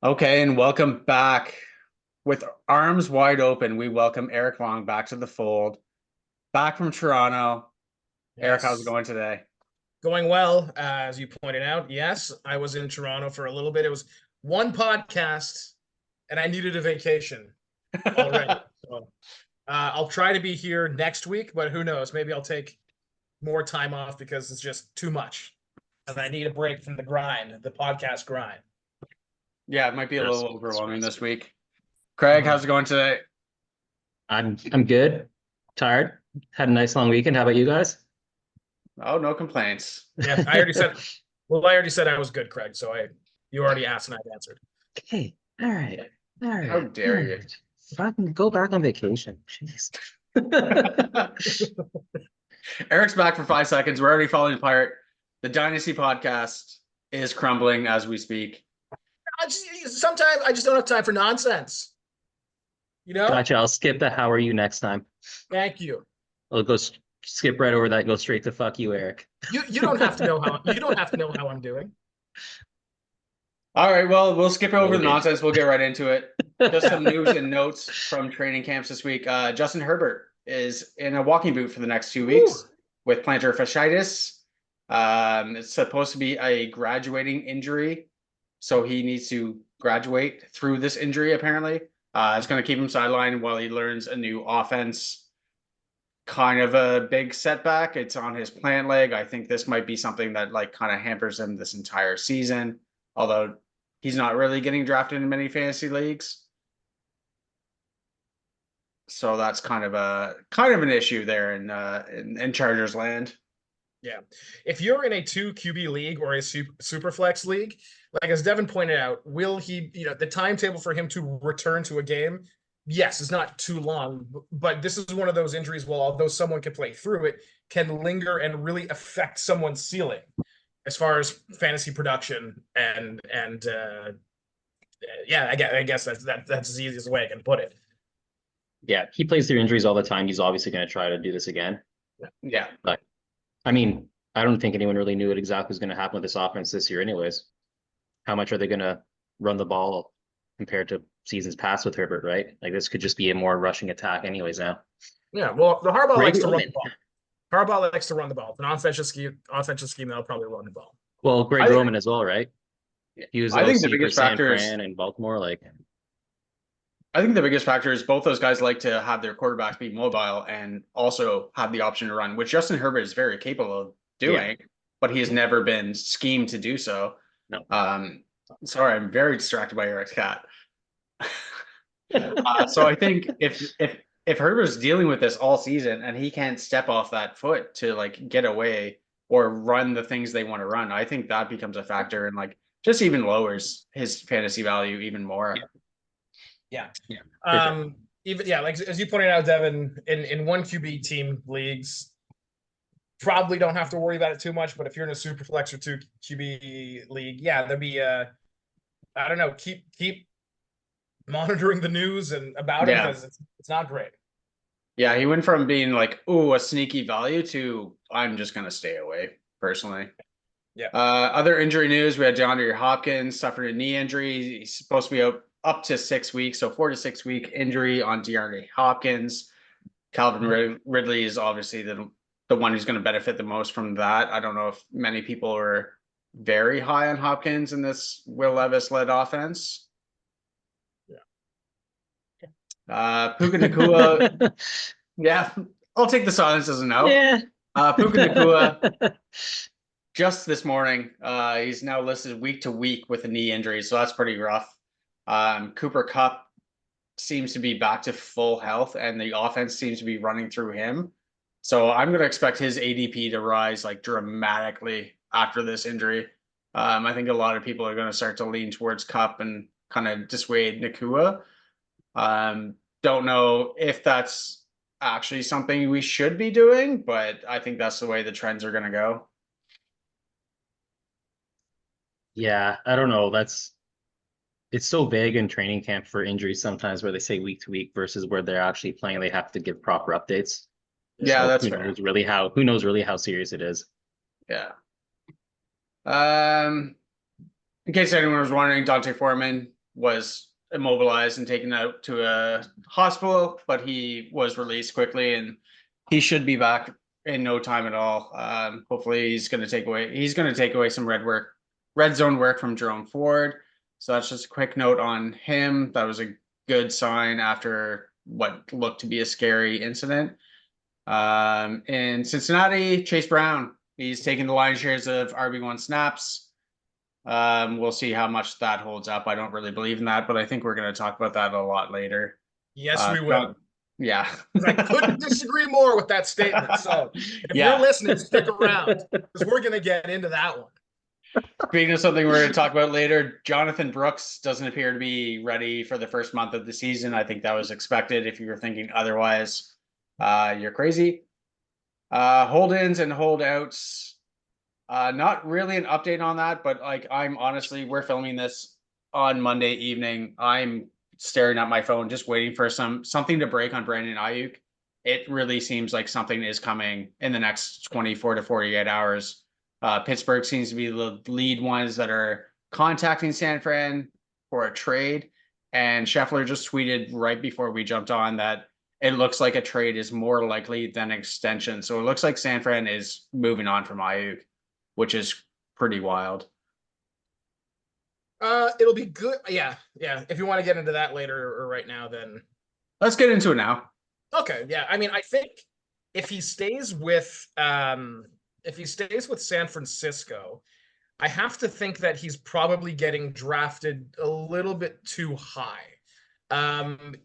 Okay, and welcome back. With arms wide open, we welcome Eric Long back to the fold. Back from Toronto. Eric, how's it Yes, going today? going well, as you pointed out. Yes, I was in Toronto for a little bit. It was one podcast, and I needed a vacation already. So I'll try to be here next week, but who knows? Maybe I'll take more time off because it's just too much, and I need a break from the grind, the podcast grind. Yeah, it might be a That's little that's overwhelming nice. this week. Craig, Mhm. how's it going today? I'm good. Tired. Had a nice long weekend. How about you guys? Oh, no complaints. Yeah, I already said. Well, I already said I was good, Craig. So you already asked and I've answered. Okay. All right. All How right. All dare you? right. If I can go back on vacation. Jeez. Eric's back for 5 seconds. We're already falling apart. The Dynasty podcast is crumbling as we speak. Sometimes I just don't have time for nonsense. You know? Gotcha. I'll skip the how are you next time. Thank you. I'll go skip right over that. Go straight to fuck you, Eric. You don't have to know how you don't have to know how I'm doing. All right, well, we'll skip over the Loaded. nonsense. We'll get right into it. Just some news and notes from training camps this week. Justin Herbert is in a walking boot for the next 2 weeks with plantar fasciitis. It's supposed to be a graduating injury, so he needs to graduate through this injury, apparently. It's going to keep him sidelined while he learns a new offense. Kind of a big setback. It's on his plant leg. I think this might be something that like kind of hampers him this entire season, although he's not really getting drafted in many fantasy leagues. So that's kind of an issue there in Chargers land. Yeah. If you're in a 2 QB league or a super flex league, like as Devin pointed out, will he, the timetable for him to return to a game, yes, it's not too long, but this is one of those injuries, well, although someone can play through it, can linger and really affect someone's ceiling as far as fantasy production and yeah, I guess that's the easiest way I can put it. Yeah, he plays through injuries all the time. He's obviously going to try to do this again. Yeah. But I mean, I don't think anyone really knew what exactly was going to happen with this offense this year, anyways. How much are they going to run the ball compared to seasons past with Herbert, right? Like this could just be a more rushing attack, anyways. Now, Yeah, well, the Harbaugh Greg likes to run the Roman. ball. Harbaugh likes to run the ball. An offensive scheme, they'll probably run the ball. Well, Greg I think, Roman as well, right? He was I think the OC for biggest San factor is Fran and Baltimore. Like, I think the biggest factor is both those guys like to have their quarterbacks be mobile and also have the option to run, which Justin Herbert is very capable of doing, but he has never been schemed to do so. no. Sorry, I'm very distracted by Eric's cat. So I think if Herbert's dealing with this all season and he can't step off that foot to like get away or run the things they want to run, I think that becomes a factor and like just even lowers his fantasy value even more. Yeah. Yeah, for sure. Even like as you pointed out, Devin, in one QB team leagues, probably don't have to worry about it too much. But if you're in a super flex or 2 QB league, yeah, there'd be I don't know, keep monitoring the news and about him Yeah. because it's not great. Yeah, he went from being like, ooh, a sneaky value to I'm just gonna stay away personally. Yeah. Other injury news, we had DeAndre Hopkins suffered a knee injury. He's supposed to be out up to 6 weeks, so 4 to 6 week injury on DeAndre Hopkins. Calvin Ridley is obviously the one who's going to benefit the most from that. I don't know if many people are very high on Hopkins in this Will Levis led offense. Puka Nacua, yeah, I'll take the silence as a no. Yeah. Puka Nacua, just this morning, he's now listed week to week with a knee injury, so that's pretty rough. Cooper Kupp seems to be back to full health, and the offense seems to be running through him. So I'm going to expect his ADP to rise like dramatically after this injury. I think a lot of people are going to start to lean towards Kupp and kind of dissuade Nacua. Don't know if that's actually something we should be doing, but I think that's the way the trends are going to go. Yeah, I don't know. It's so vague in training camp for injuries sometimes where they say week to week versus where they're actually playing. They have to give proper updates. Yeah, So that's who fair. knows really how serious it is. Yeah. In case anyone was wondering, Dante Foreman was immobilized and taken out to a hospital, but he was released quickly and he should be back in no time at all. Hopefully he's going to take away some red zone work from Jerome Ford. So that's just a quick note on him. That was a good sign after what looked to be a scary incident. In Cincinnati, Chase Brown, he's taking the lion's shares of RB1 snaps. We'll see how much that holds up. I don't really believe in that, but I think we're going to talk about that a lot later. Yes, we will. Yeah. I couldn't disagree more with that statement. So if Yeah. you're listening, stick around because we're going to get into that one. Speaking of something we're going to talk about later, Jonathan Brooks doesn't appear to be ready for the first month of the season. I think that was expected. If you were thinking otherwise, you're crazy. Hold-ins and holdouts. Not really an update on that, but like we're filming this on Monday evening. I'm staring at my phone, just waiting for something to break on Brandon Ayuk. It really seems like something is coming in the next 24 to 48 hours. Pittsburgh seems to be the lead ones that are contacting San Fran for a trade. And Scheffler just tweeted right before we jumped on that it looks like a trade is more likely than extension. So it looks like San Fran is moving on from Ayuk, which is pretty wild. It'll be good. Yeah. If you want to get into that later or right now, then let's get into it now. Okay. Yeah. I mean, I think if he stays with San Francisco, I have to think that he's probably getting drafted a little bit too high.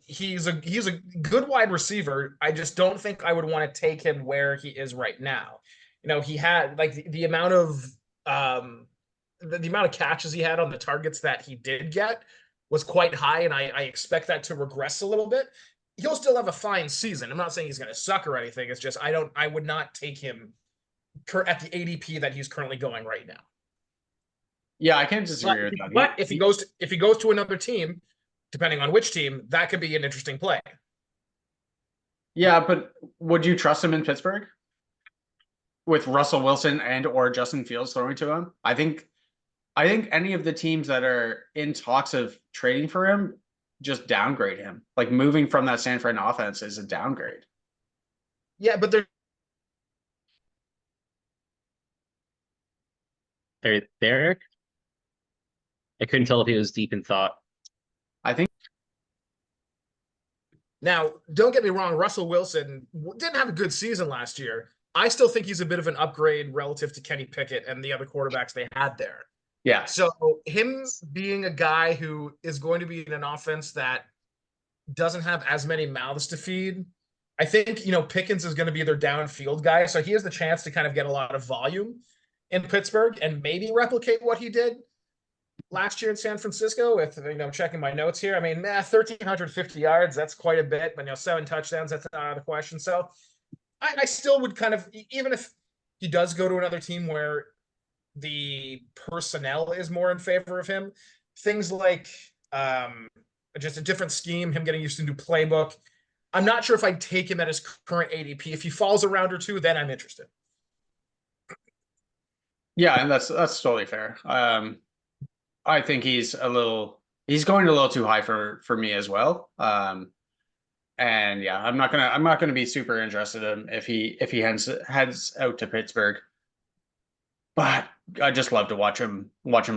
He's a good wide receiver. I just don't think I would want to take him where he is right now. He had like the amount of the amount of catches he had on the targets that he did get was quite high, and I expect that to regress a little bit. He'll still have a fine season. I'm not saying he's going to suck or anything. It's just I would not take him at the ADP that he's currently going right now. Yeah, I can't disagree with that. But if he goes to another team, depending on which team, that could be an interesting play. Yeah, but would you trust him in Pittsburgh with Russell Wilson and or Justin Fields throwing to him? I think any of the teams that are in talks of trading for him just downgrade him. Like moving from that San Fran offense is a downgrade. Yeah, but they're there, Eric. I couldn't tell if he was deep in thought. I think. Now, don't get me wrong. Russell Wilson didn't have a good season last year. I still think he's a bit of an upgrade relative to Kenny Pickett and the other quarterbacks they had there. Yeah. So him being a guy who is going to be in an offense that doesn't have as many mouths to feed, I think, Pickens is going to be their downfield guy. So he has the chance to kind of get a lot of volume in Pittsburgh and maybe replicate what he did last year in San Francisco with, checking my notes here. I mean, 1,350 yards, that's quite a bit, but 7 touchdowns, that's not out of the question. So I still would kind of, even if he does go to another team where the personnel is more in favor of him, things like just a different scheme, him getting used to a new playbook, I'm not sure if I'd take him at his current ADP. If he falls a round or two, then I'm interested. Yeah, and that's totally fair. I think he's going a little too high for me as well. And yeah, I'm not gonna be super interested in if he heads out to Pittsburgh. But I just love to watch him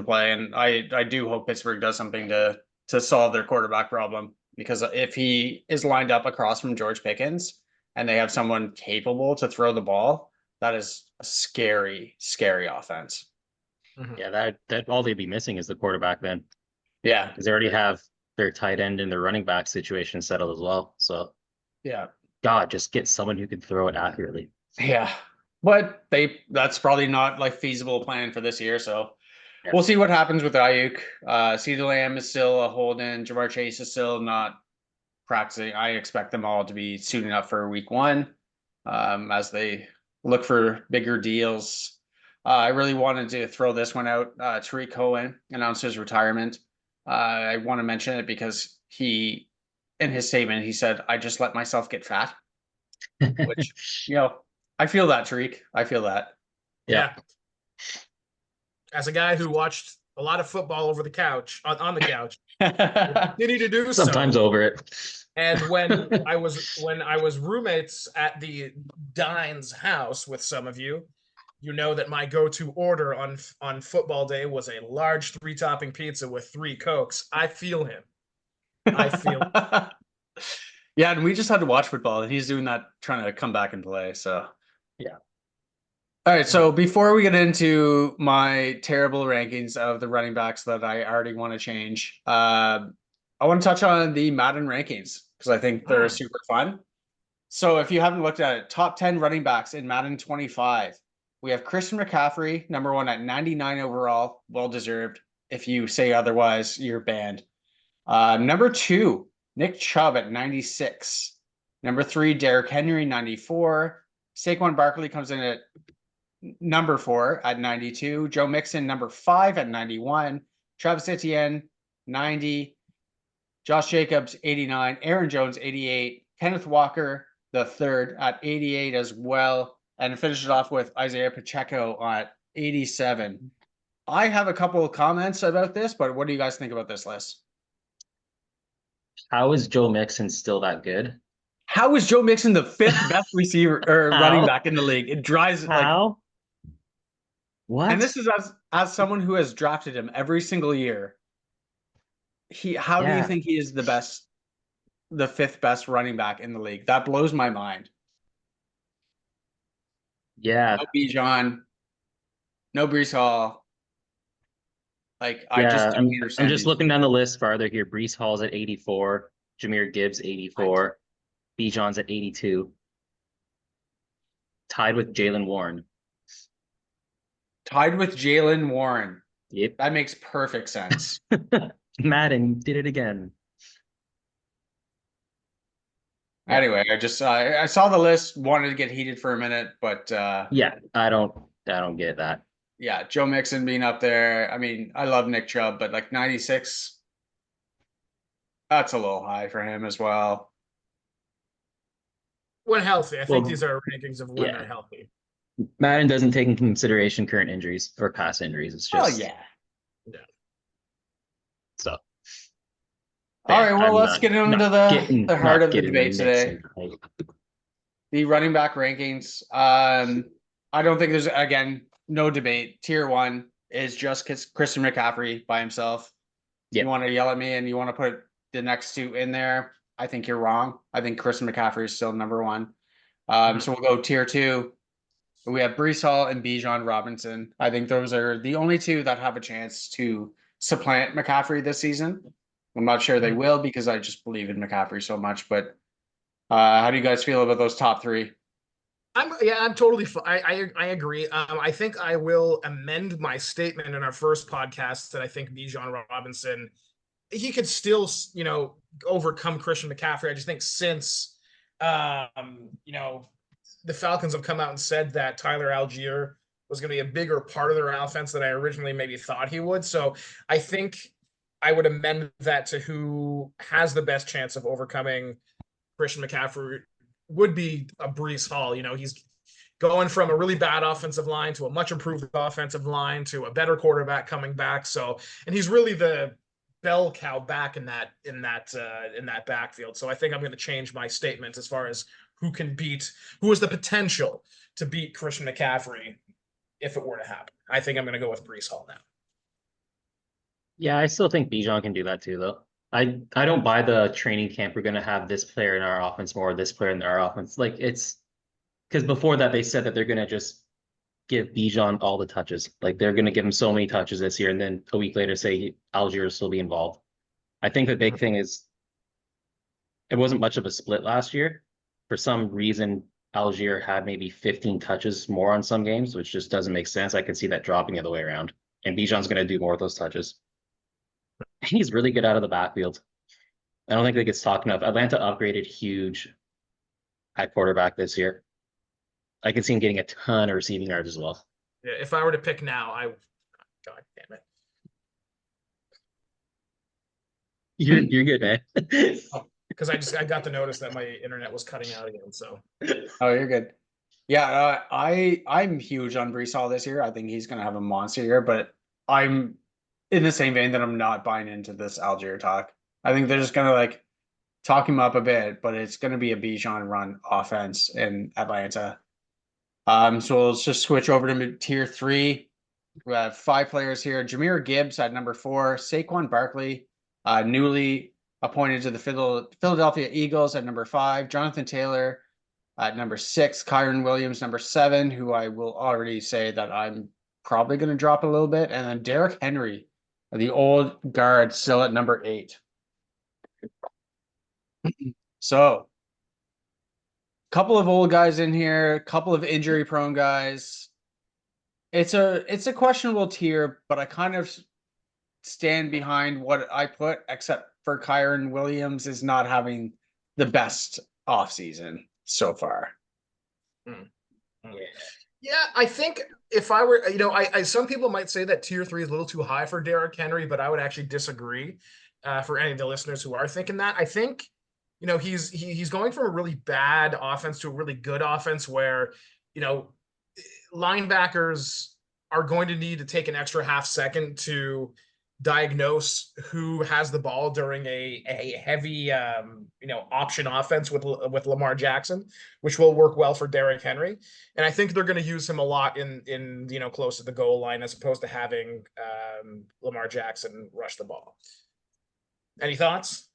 play, and I do hope Pittsburgh does something to solve their quarterback problem, because if he is lined up across from George Pickens and they have someone capable to throw the ball, that is a scary offense. Yeah, that all they'd be missing is the quarterback then. Yeah, because they already have their tight end and their running back situation settled as well. So yeah, God, just get someone who can throw it accurately. Yeah, but that's probably not like feasible plan for this year. So Yeah. We'll see what happens with Ayuk. CeeDee Lamb is still a hold-in. Jamar Chase is still not practicing. I expect them all to be suiting up for week 1 as they look for bigger deals. I really wanted to throw this one out. Tariq Cohen announced his retirement. I want to mention it because in his statement, he said, "I just let myself get fat," which, I feel that, Tariq. I feel that. Yeah. As a guy who watched a lot of football over the couch, on the couch, Continue to do so. Sometimes over it. And when I was roommates at the Dines house with some of you, you know that my go-to order on football day was a large 3-topping pizza with 3 Cokes. I feel him. I feel Yeah, and we just had to watch football, and he's doing that, trying to come back and play. So Yeah. All right. So before we get into my terrible rankings of the running backs that I already want to change, I want to touch on the Madden rankings because I think they're super fun. So if you haven't looked at it, top 10 running backs in Madden 25, we have Christian McCaffrey, number 1 at 99 overall, well deserved. If you say otherwise, you're banned. Number 2, Nick Chubb at 96. Number 3, Derrick Henry, 94. Saquon Barkley comes in at number 4 at 92. Joe Mixon, number 5 at 91. Travis Etienne, 90. Josh Jacobs, 89. Aaron Jones, 88. Kenneth Walker, the third, at 88 as well. And finish it off with Isaiah Pacheco at 87. I have a couple of comments about this, but what do you guys think about this list? How is Joe Mixon still that good? How is Joe Mixon the 5th best receiver or running back in the league? It drives like. How? What? And this is as someone who has drafted him every single year. How do you think he is the 5th best running back in the league? That blows my mind. Yeah. No Bijan, no Brees Hall. Like I just don't understand. I'm just looking down the list farther here. Brees Hall's at 84, Jahmyr Gibbs 84, Bijan's at 82, tied with Jaylen Warren. Tied with Jaylen Warren. Yep. That makes perfect sense. Madden did it again. Anyway, I saw the list, wanted to get heated for a minute, but yeah, I don't get that. Yeah, Joe Mixon being up there. I mean, I love Nick Chubb, but like 96, that's a little high for him as well. when healthy. I think these are rankings of when they're healthy. Madden doesn't take into consideration current injuries or past injuries. It's just So all right, well, let's get into the heart of the debate today. The running back rankings. I don't think there's, again, no debate. Tier 1 is just Christian McCaffrey by himself. You want to yell at me and you want to put the next 2 in there, I think you're wrong. I think Christian McCaffrey is still number 1. So we'll go tier 2. We have Brees Hall and Bijan Robinson. I think those are the only 2 that have a chance to supplant McCaffrey this season. I'm not sure they will because I just believe in McCaffrey so much. But how do you guys feel about those top 3? I'm totally. I agree. I think I will amend my statement in our first podcast that I think Bijan Robinson, he could still, overcome Christian McCaffrey. I just think since, the Falcons have come out and said that Tyler Algier was going to be a bigger part of their offense than I originally maybe thought he would. So I think I would amend that to who has the best chance of overcoming Christian McCaffrey would be a Brees Hall. He's going from a really bad offensive line to a much improved offensive line to a better quarterback coming back. So, and he's really the bell cow back in that backfield. So I think I'm going to change my statement as far as who has the potential to beat Christian McCaffrey if it were to happen. I think I'm going to go with Brees Hall now. Yeah, I still think Bijan can do that too, though. I don't buy the training camp. We're going to have this player in our offense more, this player in our offense. Like it's because before that they said that they're going to just give Bijan all the touches. Like they're going to give him so many touches this year, and then a week later say Algier will still be involved. I think the big thing is it wasn't much of a split last year. For some reason, Algier had maybe 15 touches more on some games, which just doesn't make sense. I could see that dropping the other way around, and Bijan's going to do more of those touches. He's really good out of the backfield. I don't think that gets talked enough. Atlanta upgraded huge at quarterback this year. I can see him getting a ton of receiving yards as well. Yeah, if I were to pick now, God damn it. You're good, man. Because I got the notice that my internet was cutting out again. So. Oh, you're good. Yeah, I'm huge on Brees Hall this year. I think he's going to have a monster year, but I'm in the same vein that I'm not buying into this Algier talk. I think they're just gonna like talk him up a bit, but it's gonna be a Bijan run offense in Atlanta. So let's just switch over to tier 3. We have 5 players here. Jahmyr Gibbs at number 4, Saquon Barkley, newly appointed to the Philadelphia Eagles at number 5, Jonathan Taylor at number 6, Kyron Williams number 7, who I will already say that I'm probably going to drop a little bit, and then Derrick Henry, the old guard, still at number 8. So, couple of old guys in here, couple of injury prone guys. It's a questionable tier, but I kind of stand behind what I put, except for Kyron Williams is not having the best offseason so far. Yeah, I think if I were, I some people might say that tier 3 is a little too high for Derrick Henry, but I would actually disagree. For any of the listeners who are thinking that, I think, he's going from a really bad offense to a really good offense where, linebackers are going to need to take an extra half second to diagnose who has the ball during a heavy option offense with Lamar Jackson, which will work well for Derrick Henry. And I think they're going to use him a lot in close to the goal line as opposed to having Lamar Jackson rush the ball. Any thoughts?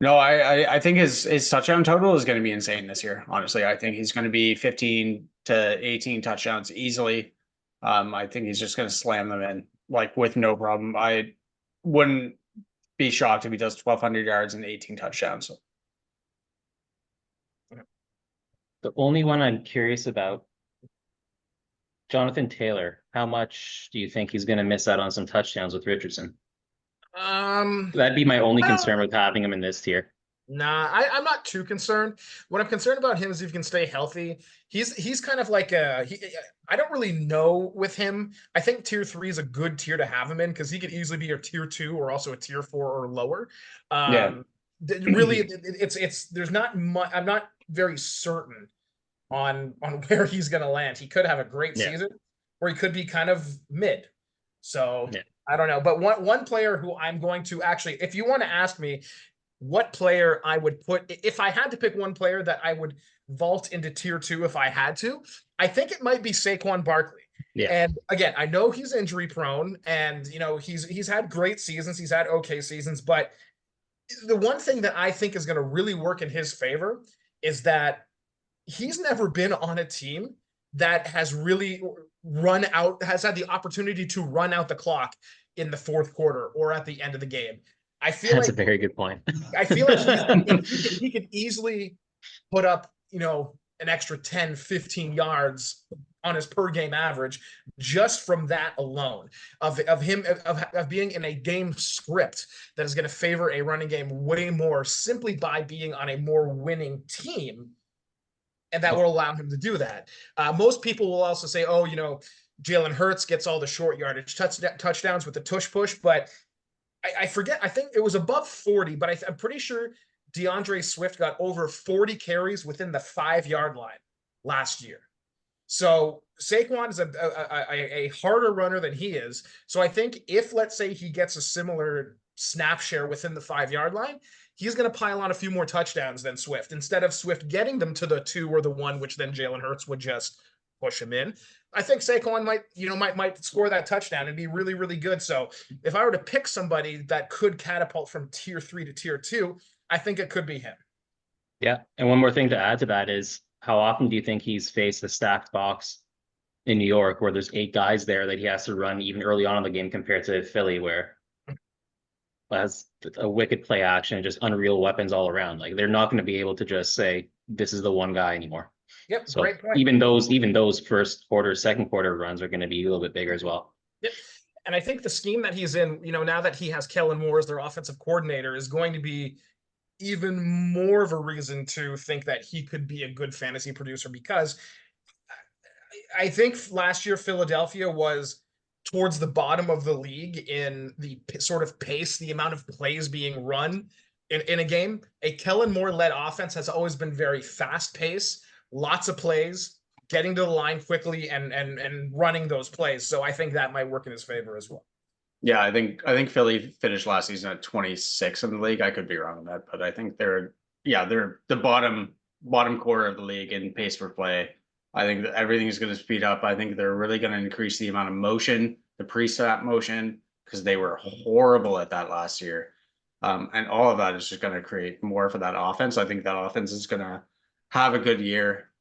No, I think his touchdown total is going to be insane this year. Honestly, I think he's going to be 15 to 18 touchdowns easily. I think he's just going to slam them in like with no problem. I wouldn't be shocked if he does 1,200 yards and 18 touchdowns. The only one I'm curious about, Jonathan Taylor. How much do you think he's going to miss out on some touchdowns with Richardson? That'd be my only concern with having him in this tier. Nah, I'm not too concerned. What I'm concerned about him is if he can stay healthy. He's kind of like I don't really know with him. I think tier 3 is a good tier to have him in because he could easily be a tier 2 or also a tier 4 or lower. Really, it's there's not much. I'm not very certain on where he's going to land. He could have a great season, or he could be kind of mid. So I don't know. But one player who I'm going to actually, if you want to ask me what player I would put, if I had to pick one player that I would vault into tier 2 if I had to, I think it might be Saquon Barkley. Yeah. And again, I know he's injury prone and he's had great seasons, he's had okay seasons, but the one thing that I think is going to really work in his favor is that he's never been on a team that has really has had the opportunity to run out the clock in the fourth quarter or at the end of the game. I feel that's a very good point. I feel like he could easily put up, an extra 10, 15 yards on his per game average just from that alone of him being in a game script that is going to favor a running game way more simply by being on a more winning team. And that will allow him to do that. Most people will also say, Jalen Hurts gets all the short yardage touchdowns with the tush push, but I forget. I think it was above 40, but I'm pretty sure DeAndre Swift got over 40 carries within the 5-yard line last year. So Saquon is a harder runner than he is. So I think if, let's say, he gets a similar snap share within the 5-yard line, he's going to pile on a few more touchdowns than Swift, instead of Swift getting them to the 2 or the 1, which then Jalen Hurts would just push him in. I think Saquon might score that touchdown and be really, really good. So if I were to pick somebody that could catapult from tier 3 to tier 2, I think it could be him. Yeah. And one more thing to add to that is, how often do you think he's faced a stacked box in New York where there's 8 guys there that he has to run even early on in the game compared to Philly, where has a wicked play action and just unreal weapons all around? Like, they're not going to be able to just say, this is the one guy anymore. Yep. So great point. even those first quarter, second quarter runs are going to be a little bit bigger as well. Yep. And I think the scheme that he's in, now that he has Kellen Moore as their offensive coordinator, is going to be even more of a reason to think that he could be a good fantasy producer, because I think last year Philadelphia was towards the bottom of the league in the sort of pace, the amount of plays being run in a game. A Kellen Moore-led offense has always been very fast-paced, lots of plays, getting to the line quickly and running those plays. So I think that might work in his favor as well. Yeah, I think Philly finished last season at 26 in the league. I could be wrong on that, but I think they're the bottom quarter of the league in pace per play. I think that everything is going to speed up. I think they're really going to increase the amount of motion, the pre-snap motion, because they were horrible at that last year. And all of that is just going to create more for that offense. I think that offense is going to have a good year.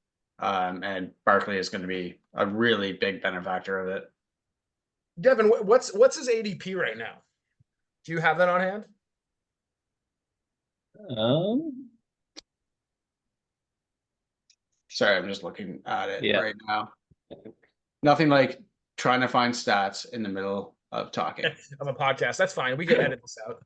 And Barkley is going to be a really big benefactor of it. Devin, what's his ADP right now? Do you have that on hand? Sorry, I'm just looking at it Yeah. right now. Nothing like trying to find stats in the middle of talking. Of a podcast. That's fine. We can edit this out.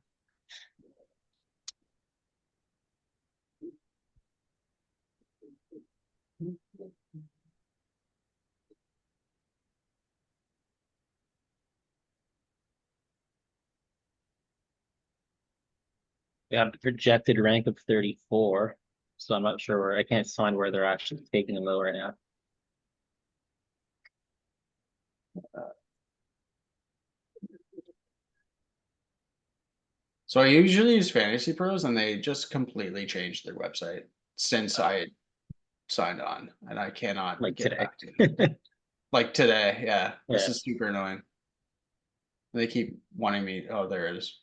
We have the projected rank of 34, so I'm not sure where. I can't find where they're actually taking them though right now. So I usually use Fantasy Pros, and they just completely changed their website since I signed on, and I cannot Like get today. back to it. Like today, yeah. This Yeah. is super annoying. They keep wanting me. Oh, there it is.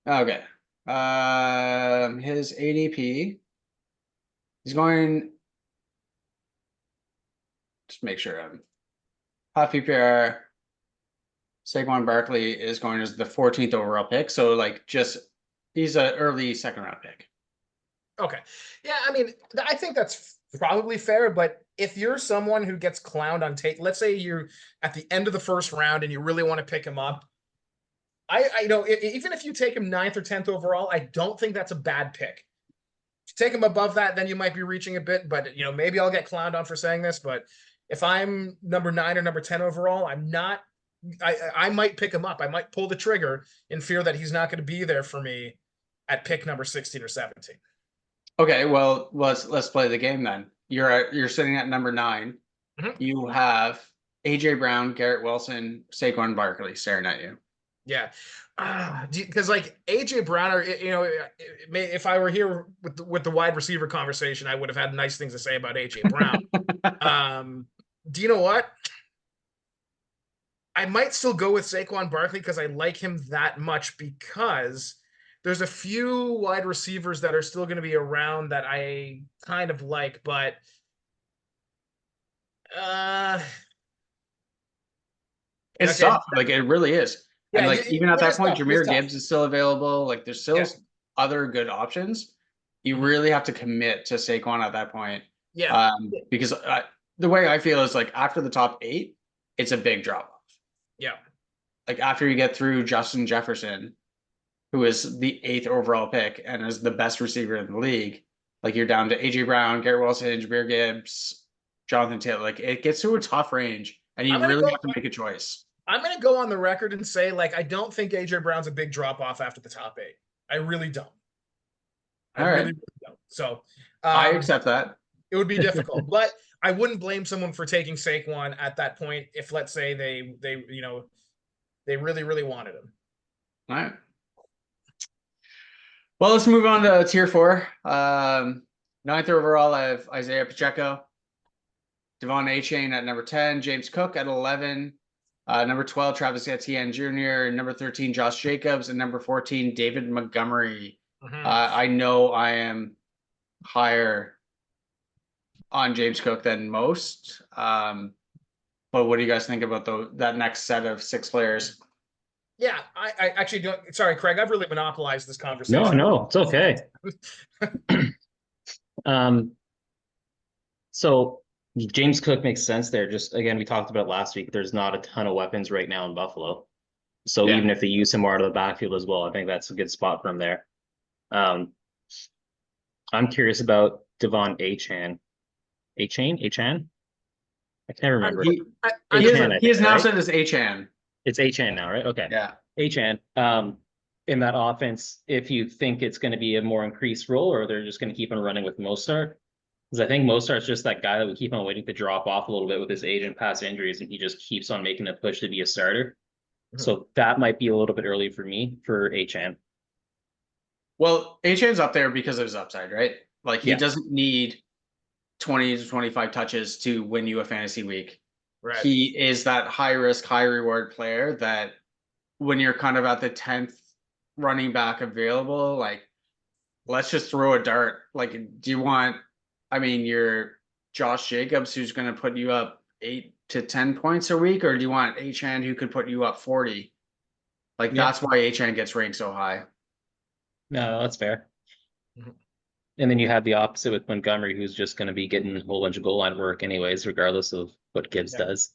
Okay. His ADP. He's going. Just make sure I'm half PPR. Saquon Barkley is going as the 14th overall pick. So like just he's an early second round pick. Okay. Yeah, I mean, I think that's probably fair, but if you're someone who gets clowned on take, let's say you're at the end of the first round and you really want to pick him up, I know even if you take him 9th or 10th overall, I don't think that's a bad pick. If you take him above that, then you might be reaching a bit, but maybe I'll get clowned on for saying this, but if I'm number 9 or number 10 overall, I might pick him up. I might pull the trigger in fear that he's not going to be there for me at pick number 16 or 17. Okay, well let's play the game then. You're sitting at number 9. Mhm. You have AJ Brown, Garrett Wilson, Saquon Barkley staring at you. Yeah, because like AJ Brown, or if I were here with the wide receiver conversation, I would have had nice things to say about AJ Brown. Do you know what? I might still go with Saquon Barkley because I like him that much, because there's a few wide receivers that are still going to be around that I kind of like, but It's okay. tough. Like it really is. Yeah, And like even at it that is point, tough. It is Jahmyr tough. Gibbs is still available. Like there's still Yeah. other good options. You really have to commit to Saquon at that point. Yeah. Because the way I feel is like after the top 8, it's a big drop off. Yeah. Like after you get through Justin Jefferson, who is the 8th overall pick and is the best receiver in the league, like you're down to AJ Brown, Garrett Wilson, Jahmyr Gibbs, Jonathan Taylor. Like it gets to a tough range, and you really have to make a choice. I'm going to go on the record and say, like, I don't think AJ Brown's a big drop off after the top 8. I really don't. I really don't. So I accept that. It would be difficult, but I wouldn't blame someone for taking Saquon at that point if, let's say, they really, really wanted him. All right. Well, let's move on to tier 4. 9th overall, I have Isaiah Pacheco, Devon Achane at number 10, James Cook at 11, number 12, Travis Etienne Jr., number 13, Josh Jacobs, and number 14, David Montgomery. I know I am higher on James Cook than most. But what do you guys think about that next set of 6 players? Yeah, I actually don't. Sorry, Craig, I've really monopolized this conversation. No, it's okay. So James Cook makes sense there. Just again, we talked about last week. There's not a ton of weapons right now in Buffalo. So even if they use him more out of the backfield as well, I think that's a good spot for him there. I'm curious about Devon Achane. Achane? I can't remember. He is now said as Achane. It's Achane now, right? Okay. Yeah. Achane. In that offense, if you think it's going to be a more increased role, or they're just going to keep on running with Mostert, because I think Mostert's just that guy that we keep on waiting to drop off a little bit with his age and past injuries, and he just keeps on making a push to be a starter. So that might be a little bit early for me for HN. Well, Achan's up there because of his upside, right? Like he Yeah. doesn't need 20 to 25 touches to win you a fantasy week. Right. He is that high risk, high reward player that when you're kind of at the 10th running back available, like let's just throw a dart. Like, do you want, I mean, you're Josh Jacobs who's going to put you up 8 to 10 points a week, or do you want Achan who could put you up 40? Like, Yeah. that's why Achan gets ranked so high. No, that's fair. Mhm. And then you have the opposite with Montgomery, who's just going to be getting a whole bunch of goal line work anyways, regardless of what Gibbs Yeah. does.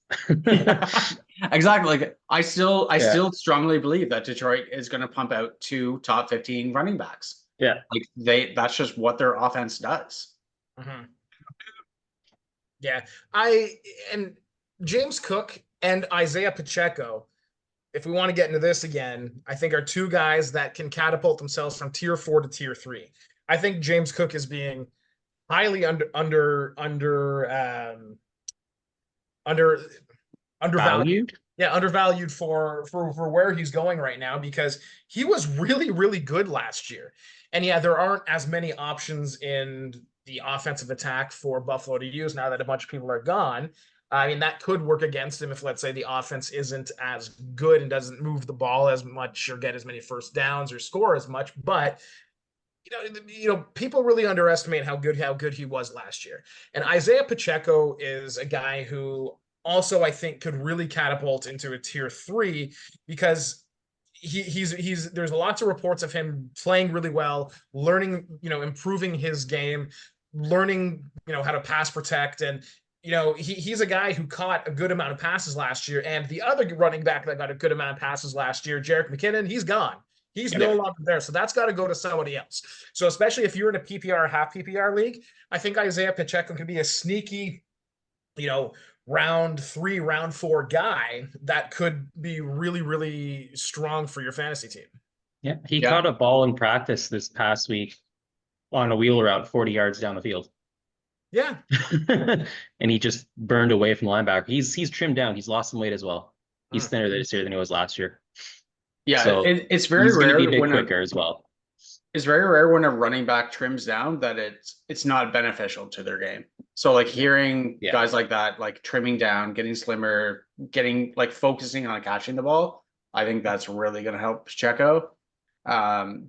Exactly. Like I still Yeah. strongly believe that Detroit is going to pump out 2 top 15 running backs. Yeah. Like that's just what their offense does. Mhm. Yeah, and James Cook and Isaiah Pacheco, if we want to get into this again, I think are two guys that can catapult themselves from tier 4 to tier 3. I think James Cook is being highly under undervalued. Valued? Yeah, undervalued for where he's going right now because he was really good last year. And yeah, there aren't as many options in the offensive attack for Buffalo to use now that a bunch of people are gone. I mean, that could work against him if, let's say, the offense isn't as good and doesn't move the ball as much or get as many first downs or score as much. But people really underestimate how good he was last year. And Isaiah Pacheco is a guy who also I think could really catapult into a tier 3 because he's there's lots of reports of him playing really well, learning, improving his game, learning, how to pass protect. And he's a guy who caught a good amount of passes last year. And the other running back that got a good amount of passes last year, Jerick McKinnon, he's gone. He's no longer there. So that's got to go to somebody else. So especially if you're in a PPR, half PPR league, I think Isaiah Pacheco could be a sneaky, round 3, round 4 guy that could be really strong for your fantasy team. Yeah. He caught a ball in practice this past week on a wheel route 40 yards down the field. Yeah. And he just burned away from the linebacker. He's trimmed down. He's lost some weight as well. He's thinner this year than he was last year. Yeah, so it's very he's going rare to be a bit when quicker as well. It's very rare when a running back trims down that it's not beneficial to their game. So like hearing guys like that, like trimming down, getting slimmer, getting like focusing on catching the ball, I think that's really going to help Pacheco.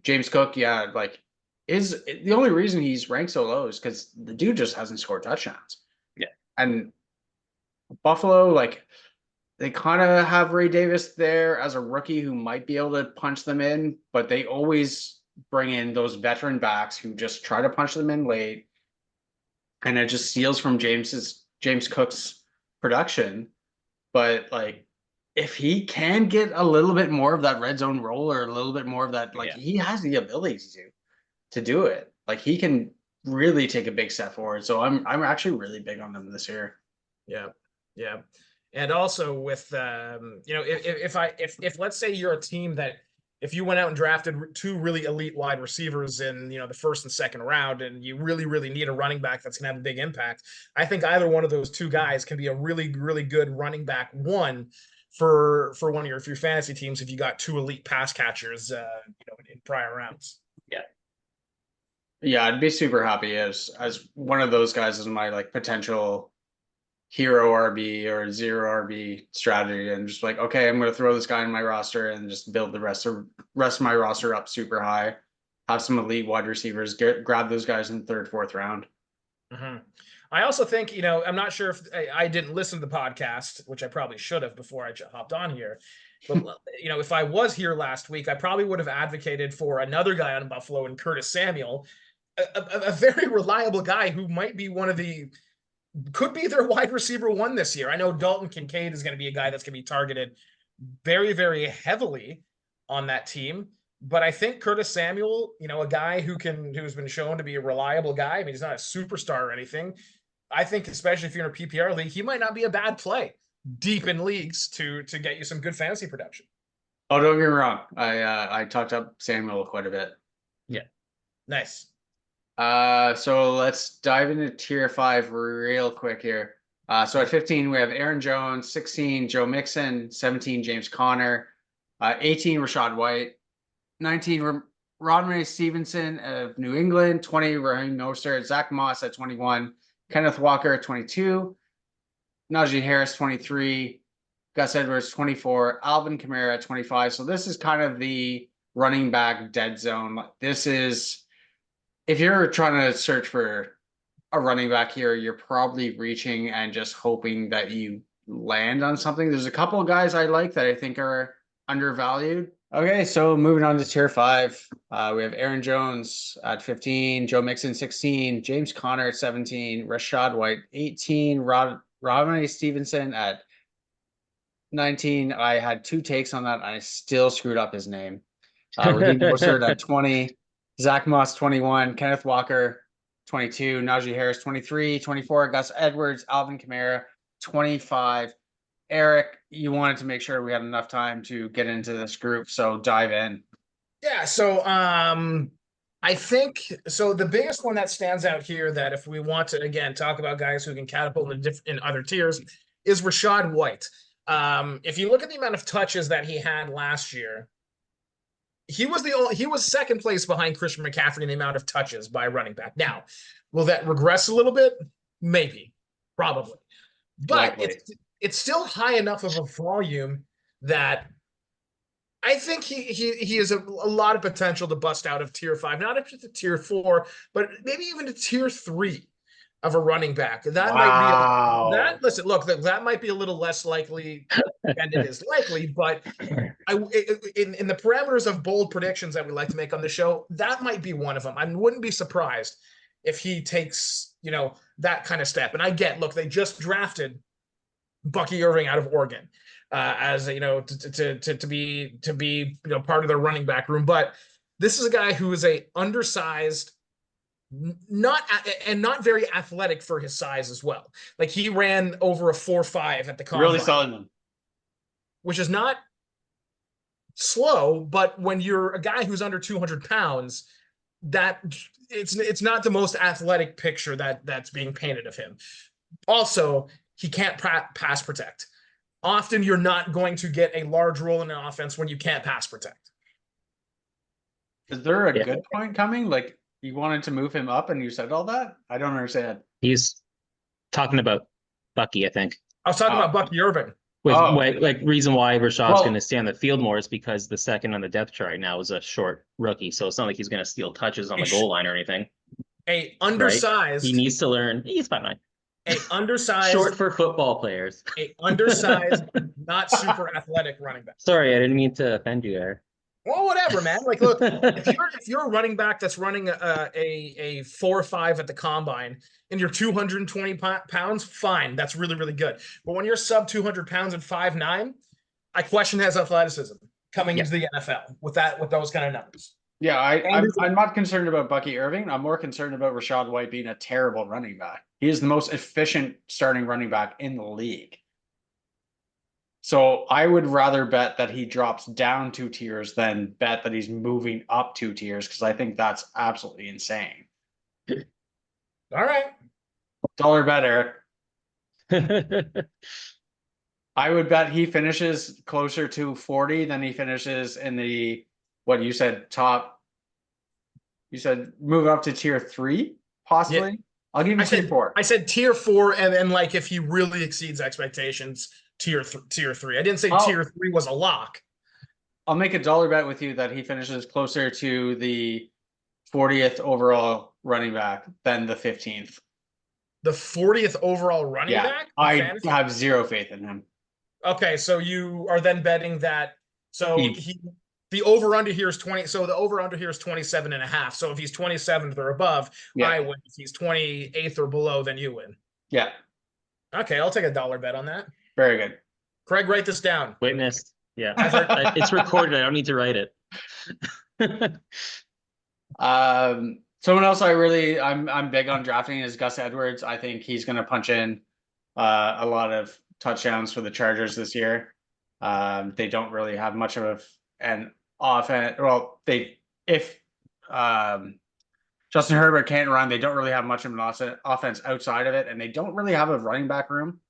James Cook, like is the only reason he's ranked so low is because the dude just hasn't scored touchdowns. Yeah. And Buffalo, like they kind of have Ray Davis there as a rookie who might be able to punch them in, but they always bring in those veteran backs who just try to punch them in late. And it just steals from James Cook's production. But like if he can get a little bit more of that red zone role or a little bit more of that, like he has the ability to do it. Like he can really take a big step forward. So I'm actually really big on them this year. Yeah. Yeah. And also with if let's say you're a team that if you went out and drafted 2 really elite wide receivers in the first and second round and you really need a running back that's gonna have a big impact, I think either one of those 2 guys can be a really good running back one for one of your fantasy teams if you got 2 elite pass catchers in prior rounds. Yeah, I'd be super happy as one of those guys as my like potential hero RB or zero RB strategy, and just like, okay, I'm going to throw this guy in my roster and just build the rest of my roster up super high. Have some elite wide receivers, grab those guys in the 3rd, 4th round. Mm-hmm. I also think, I'm not sure if I didn't listen to the podcast, which I probably should have before I hopped on here. But, if I was here last week, I probably would have advocated for another guy on Buffalo and Curtis Samuel, a very reliable guy who might be could be their wide receiver 1 this year. I know Dalton Kincaid is going to be a guy that's going to be targeted very heavily on that team. But I think Curtis Samuel, a guy who's been shown to be a reliable guy. I mean, he's not a superstar or anything. I think, especially if you're in a PPR league, he might not be a bad play deep in leagues to get you some good fantasy production. Oh, don't get me wrong. I talked up Samuel quite a bit. Yeah. Nice. So let's dive into tier 5 real quick here. So at 15, we have Aaron Jones, 16, Joe Mixon, 17, James Conner, 18 Rashad White, 19 Rodney Stevenson of New England, 20 Raheem Mostert, Zach Moss at 21, Kenneth Walker at 22, Najee Harris 23, Gus Edwards 24, Alvin Kamara at 25. So this is kind of the running back dead zone. This is, if you're trying to search for a running back here, you're probably reaching and just hoping that you land on something. There's a couple of guys I like that I think are undervalued. Okay, so moving on to tier 5, we have Aaron Jones at 15, Joe Mixon 16, James Conner at 17, Rashad White 18, Rodney Stevenson at 19. I had 2 takes on that, and I still screwed up his name. Raheem Mostert at 20, Zach Moss 21, Kenneth Walker 22, Najee Harris 23, 24, Gus Edwards, Alvin Kamara 25. Eric, you wanted to make sure we had enough time to get into this group, so dive in. Yeah, so I think so. The biggest one that stands out here, that if we want to again talk about guys who can catapult in other tiers, is Rashad White. If you look at the amount of touches that he had last year, he was second place behind Christian McCaffrey in the amount of touches by running back. Now, will that regress a little bit? Maybe, probably, but it's still high enough of a volume that I think he has a lot of potential to bust out of tier 5, not up to tier 4, but maybe even to tier 3 of a running back. That might be that might be a little less likely than it is likely, but in the parameters of bold predictions that we like to make on the show, that might be one of them. I wouldn't be surprised if he takes, that kind of step. And they just drafted Bucky Irving out of Oregon, as to be part of their running back room. But this is a guy who is a undersized, not very athletic for his size as well. Like, he ran over a 4.5 at the combine. Really solid one. Which is not slow, but when you're a guy who's under 200 pounds, that it's not the most athletic picture that's being painted of him. Also, he can't pass protect. Often you're not going to get a large role in an offense when you can't pass protect. Is there a good point coming? Like, you wanted to move him up and you said all that? I don't understand. He's talking about Bucky, I think. I was talking about Bucky Irving. Reason why Rashad's going to stay on the field more is because the second on the depth chart right now is a short rookie. So it's not like he's going to steal touches on the goal line or anything. A undersized. Right? He needs to learn. He's 5'9". A undersized. Short for football players. A undersized, not super athletic running back. Sorry, I didn't mean to offend you there. Well, whatever, man. Like, look, if you're a running back that's running a 4.5 at the combine and you're 220 pounds, fine. That's really, really good. But when you're sub 200 pounds and 5'9", I question his athleticism coming into the NFL with those kind of numbers. Yeah, I'm not concerned about Bucky Irving. I'm more concerned about Rashad White being a terrible running back. He is the most efficient starting running back in the league. So I would rather bet that he drops down 2 tiers than bet that he's moving up 2 tiers, because I think that's absolutely insane. All right. Dollar bet, Eric. I would bet he finishes closer to 40 than he finishes in the, what you said, top. You said move up to tier 3, possibly? Yeah. I'll give you tier 4. I said tier 4, and then, like, if he really exceeds expectations, tier 3. I didn't say tier 3 was a lock. I'll make a dollar bet with you that he finishes closer to the 40th overall running back than the 15th. The 40th overall running back? I have zero faith in him. Okay, so you are then betting that. So the over-under here is 20. So the over-under here is 27.5. So if he's 27th or above, I win. If he's 28th or below, then you win. Yeah. Okay, I'll take a dollar bet on that. Very good. Craig, write this down. Witnessed. Yeah. It's recorded. I don't need to write it. Someone else I'm big on drafting is Gus Edwards. I think he's going to punch in a lot of touchdowns for the Chargers this year. They don't really have much of an offense. Well, if Justin Herbert can't run, they don't really have much of an offense outside of it, and they don't really have a running back room.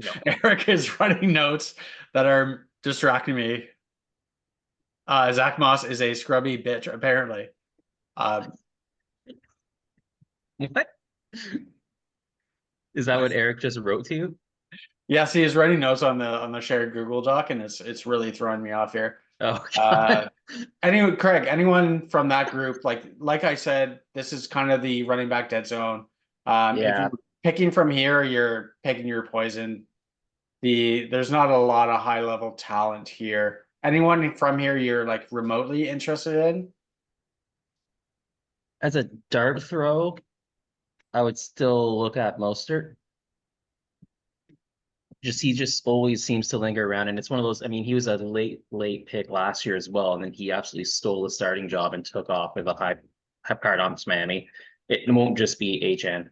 No. Eric is running notes that are distracting me. Zach Moss is a scrubby bitch, apparently. What? Is that what Eric just wrote to you? Yes, he is writing notes on the shared Google Doc, and it's really throwing me off here. Oh, God. Anyway, Craig, anyone from that group, like I said, this is kind of the running back dead zone. If Yeah. you're picking from here, you're picking your poison. There's not a lot of high level talent here. Anyone from here you're like remotely interested in? As a dart throw, I would still look at Mostert. He just always seems to linger around, and it's one of those. I mean, he was a late pick last year as well, and then he absolutely stole the starting job and took off with a high card on Miami. It won't just be HN.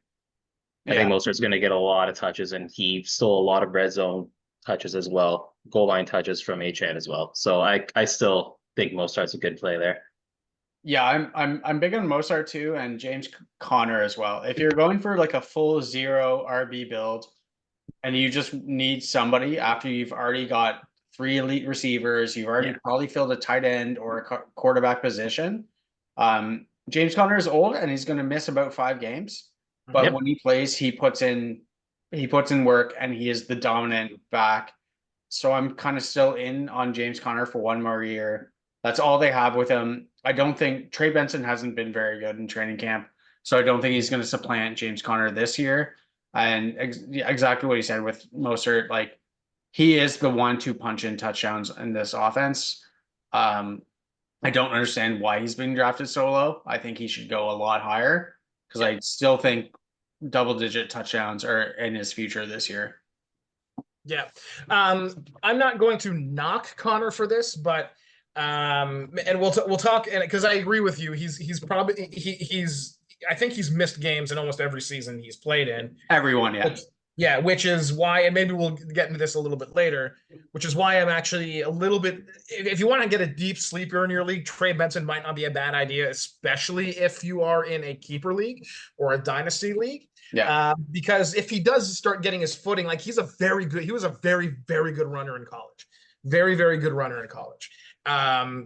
I think Mostert's going to get a lot of touches, and he stole a lot of red zone touches as well, goal line touches from HN as well. So I still think Mostert's a good play there. Yeah, I'm big on Mozart too, and James Conner as well. If you're going for like a full zero RB build, and you just need somebody after you've already got 3 elite receivers, you've already probably filled a tight end or a quarterback position. James Conner is old and he's going to miss about 5 games, but when he plays, he puts in work and he is the dominant back. So I'm kind of still in on James Conner for 1 more year. That's all they have with him. I don't think Trey Benson hasn't been very good in training camp, so I don't think he's going to supplant James Conner this year. And exactly what he said with Mostert, like he is the 1-2 punch in touchdowns in this offense. I don't understand why he's being drafted so low. I think he should go a lot higher because I still think double-digit touchdowns are in his future this year. Yeah. I'm not going to knock Connor for this, but and we'll talk, and because I agree with you, he's probably I think he's missed games in almost every season he's played in. Everyone, yeah. Which is why, and maybe we'll get into this a little bit later, which is why I'm actually a little bit, if you want to get a deep sleeper in your league, Trey Benson might not be a bad idea, especially if you are in a keeper league or a dynasty league. Yeah. Because if he does start getting his footing, like he was a very, very good runner in college. Very, very good runner in college.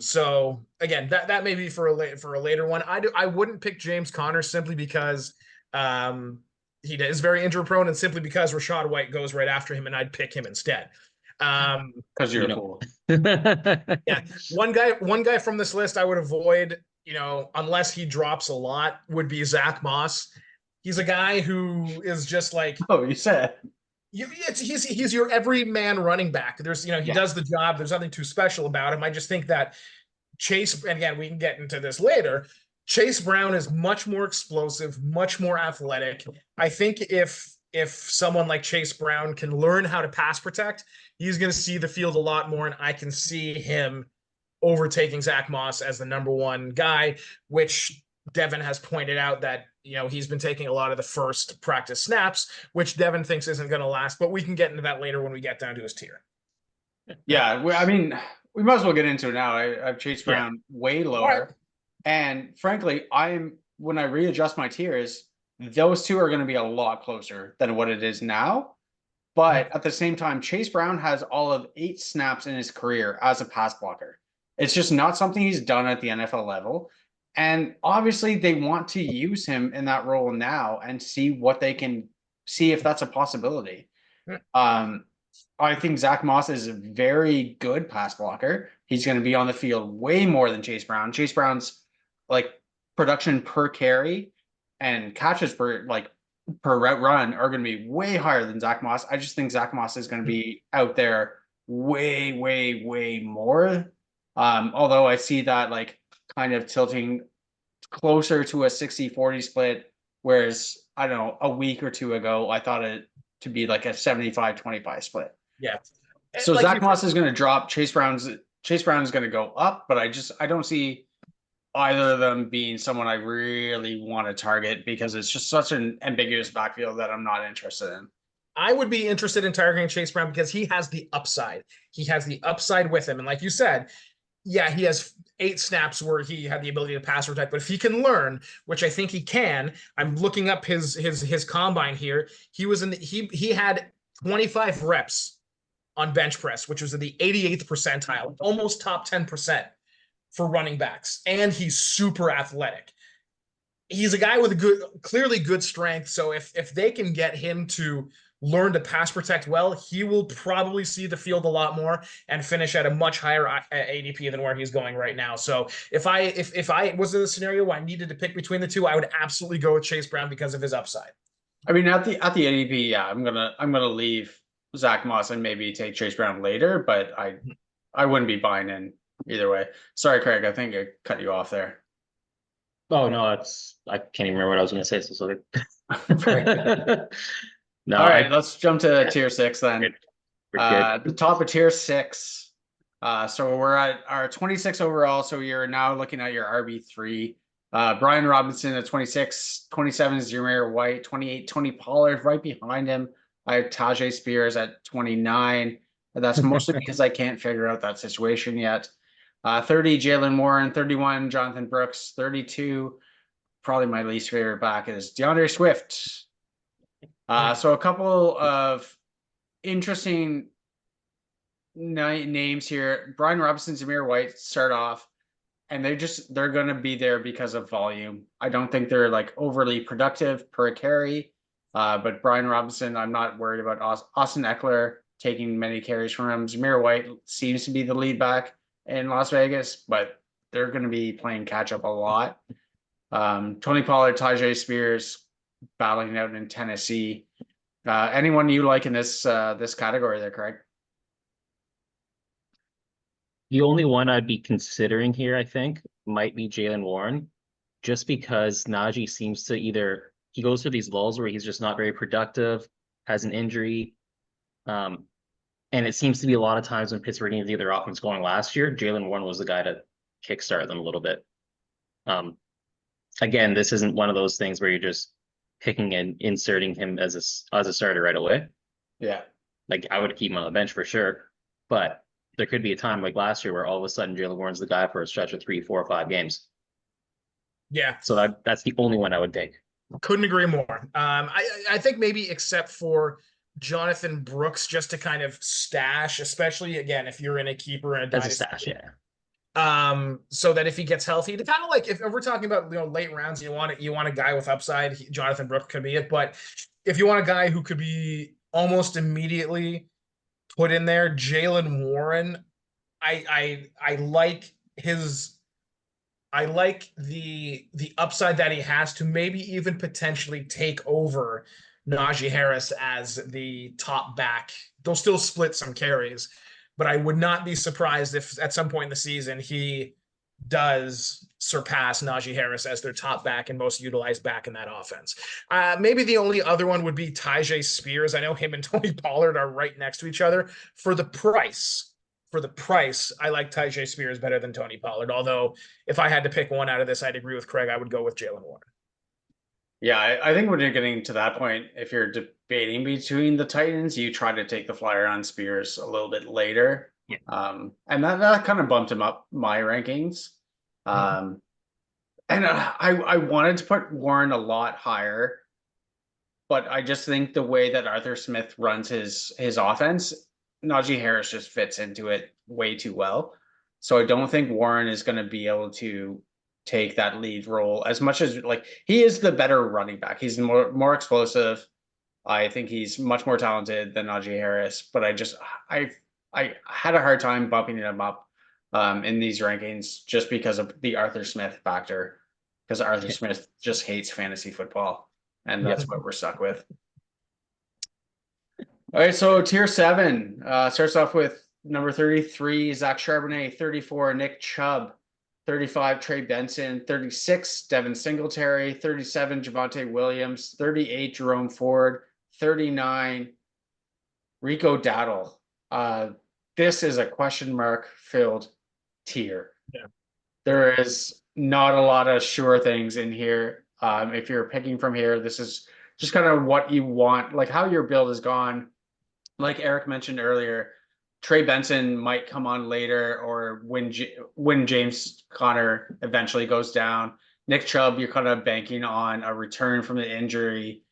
So again, that may be for a later one. I wouldn't pick James Conner simply because he is very injury prone and simply because Rachaad White goes right after him and I'd pick him instead. Because you're a fool. Yeah. One guy from this list I would avoid, unless he drops a lot, would be Zach Moss. He's a guy who is just like, oh, you said he's your everyman running back. There's, he does the job. There's nothing too special about him. I just think that Chase, and again, we can get into this later, Chase Brown is much more explosive, much more athletic. I think if someone like Chase Brown can learn how to pass protect, he's going to see the field a lot more, and I can see him overtaking Zach Moss as the number 1 guy, which Devin has pointed out that, he's been taking a lot of the first practice snaps, which Devin thinks isn't going to last, but we can get into that later when we get down to his tier. Yeah, I mean, we might as well get into it now. I've Chase Brown way lower. Right. And frankly, when I readjust my tiers, those two are going to be a lot closer than what it is now. But at the same time, Chase Brown has all of 8 snaps in his career as a pass blocker. It's just not something he's done at the NFL level. And obviously they want to use him in that role now and see if that's a possibility. I think Zach Moss is a very good pass blocker. He's going to be on the field way more than Chase Brown. Chase Brown's like production per carry and catches per route run are going to be way higher than Zach Moss. I just think Zach Moss is going to be out there way, way, way more. Although I see that kind of tilting closer to a 60-40 split, whereas I don't know, a week or 2 ago I thought it to be like a 75-25 split. Yeah. So Zach Moss is going to drop. Chase Brown is going to go up, but I don't see either of them being someone I really want to target because it's just such an ambiguous backfield that I'm not interested in. I would be interested in targeting Chase Brown because he has the upside. He has the upside with him. And like you said, yeah, he has 8 snaps where he had the ability to pass protect, but if he can learn, which I think he can, I'm looking up his combine here. He was he had 25 reps on bench press, which was at the 88th percentile, almost top 10% for running backs. And he's super athletic. He's a guy with clearly good strength. So if they can get him to learn to pass protect well, he will probably see the field a lot more and finish at a much higher ADP than where he's going right now. So if I was in a scenario where I needed to pick between the two, I would absolutely go with Chase Brown because of his upside. I mean, at the ADP, yeah, I'm gonna leave Zach Moss and maybe take Chase Brown later, but I wouldn't be buying in either way. Sorry, Craig, I think I cut you off there. Oh no, I can't even remember what I was going to say. So no, all right, let's jump to tier 6 then. We're good. The top of tier 6. So we're at our 26 overall. So you're now looking at your RB3. Brian Robinson at 26, 27 is Zamir White, 28, Tony Pollard right behind him. I have Tajay Spears at 29. That's mostly because I can't figure out that situation yet. 30, Jalen Warren, 31, Jonathan Brooks, 32. Probably my least favorite back is DeAndre Swift. So a couple of interesting names here. Brian Robinson, Zamir White start off, and they're going to be there because of volume. I don't think they're like overly productive per carry. But Brian Robinson, I'm not worried about. Austin Eckler taking many carries from him. Zamir White seems to be the lead back in Las Vegas, but they're going to be playing catch up a lot. Tony Pollard, Tajay Spears battling out in Tennessee. Anyone you like in this category there, Craig? The only one I'd be considering here, I think, might be Jalen Warren, just because Najee seems to he goes through these lulls where he's just not very productive, has an injury. And it seems to be a lot of times when Pittsburgh needed the other offense going last year, Jalen Warren was the guy to kickstart them a little bit. Again, this isn't one of those things where you're just picking and inserting him as a starter right away. Yeah. Like I would keep him on the bench for sure. But there could be a time like last year where all of a sudden Jalen Warren's the guy for a stretch of 3, 4, or 5 games. Yeah. So that's the only one I would take. Couldn't agree more. I think maybe except for Jonathan Brooks, just to kind of stash, especially again if you're in a keeper and a As a dynasty. stash, yeah. So that if he gets healthy, to kind of like if we're talking about late rounds, you want a guy with upside. Jonathan Brooks could be it, but if you want a guy who could be almost immediately put in there, Jalen Warren, I like the upside that he has to maybe even potentially take over Najee Harris as the top back. They'll still split some carries, but I would not be surprised if at some point in the season he does surpass Najee Harris as their top back and most utilized back in that offense. Maybe the only other one would be Tajay Spears. I know him and Tony Pollard are right next to each other. For the price, I like Tajay Spears better than Tony Pollard. Although if I had to pick one out of this, I'd agree with Craig. I would go with Jalen Warren. Yeah, I think when you're getting to that point, if you're debating between the Titans, you try to take the flyer on Spears a little bit later. Yeah. And that kind of bumped him up my rankings. And I wanted to put Warren a lot higher, but I just think the way that Arthur Smith runs his offense, Najee Harris just fits into it way too well. So I don't think Warren is going to be able to take that lead role as much as like he is the better running back. He's more explosive. I think he's much more talented than Najee Harris, but I had a hard time bumping him up in these rankings just because of the Arthur Smith factor, because Arthur Smith just hates fantasy football, and that's what we're stuck with. All right, so tier 7 starts off with number 33, Zach Charbonnet, 34, Nick Chubb, 35, Trey Benson, 36, Devin Singletary, 37, Javonte Williams, 38, Jerome Ford, 39, Rico Dowdle. This is a question mark filled tier. Yeah. There is not a lot of sure things in here. If you're picking from here, this is just kind of what you want, like how your build has gone. Like Eric mentioned earlier, Trey Benson might come on later, or when James Conner eventually goes down. Nick Chubb, you're kind of banking on a return from the injury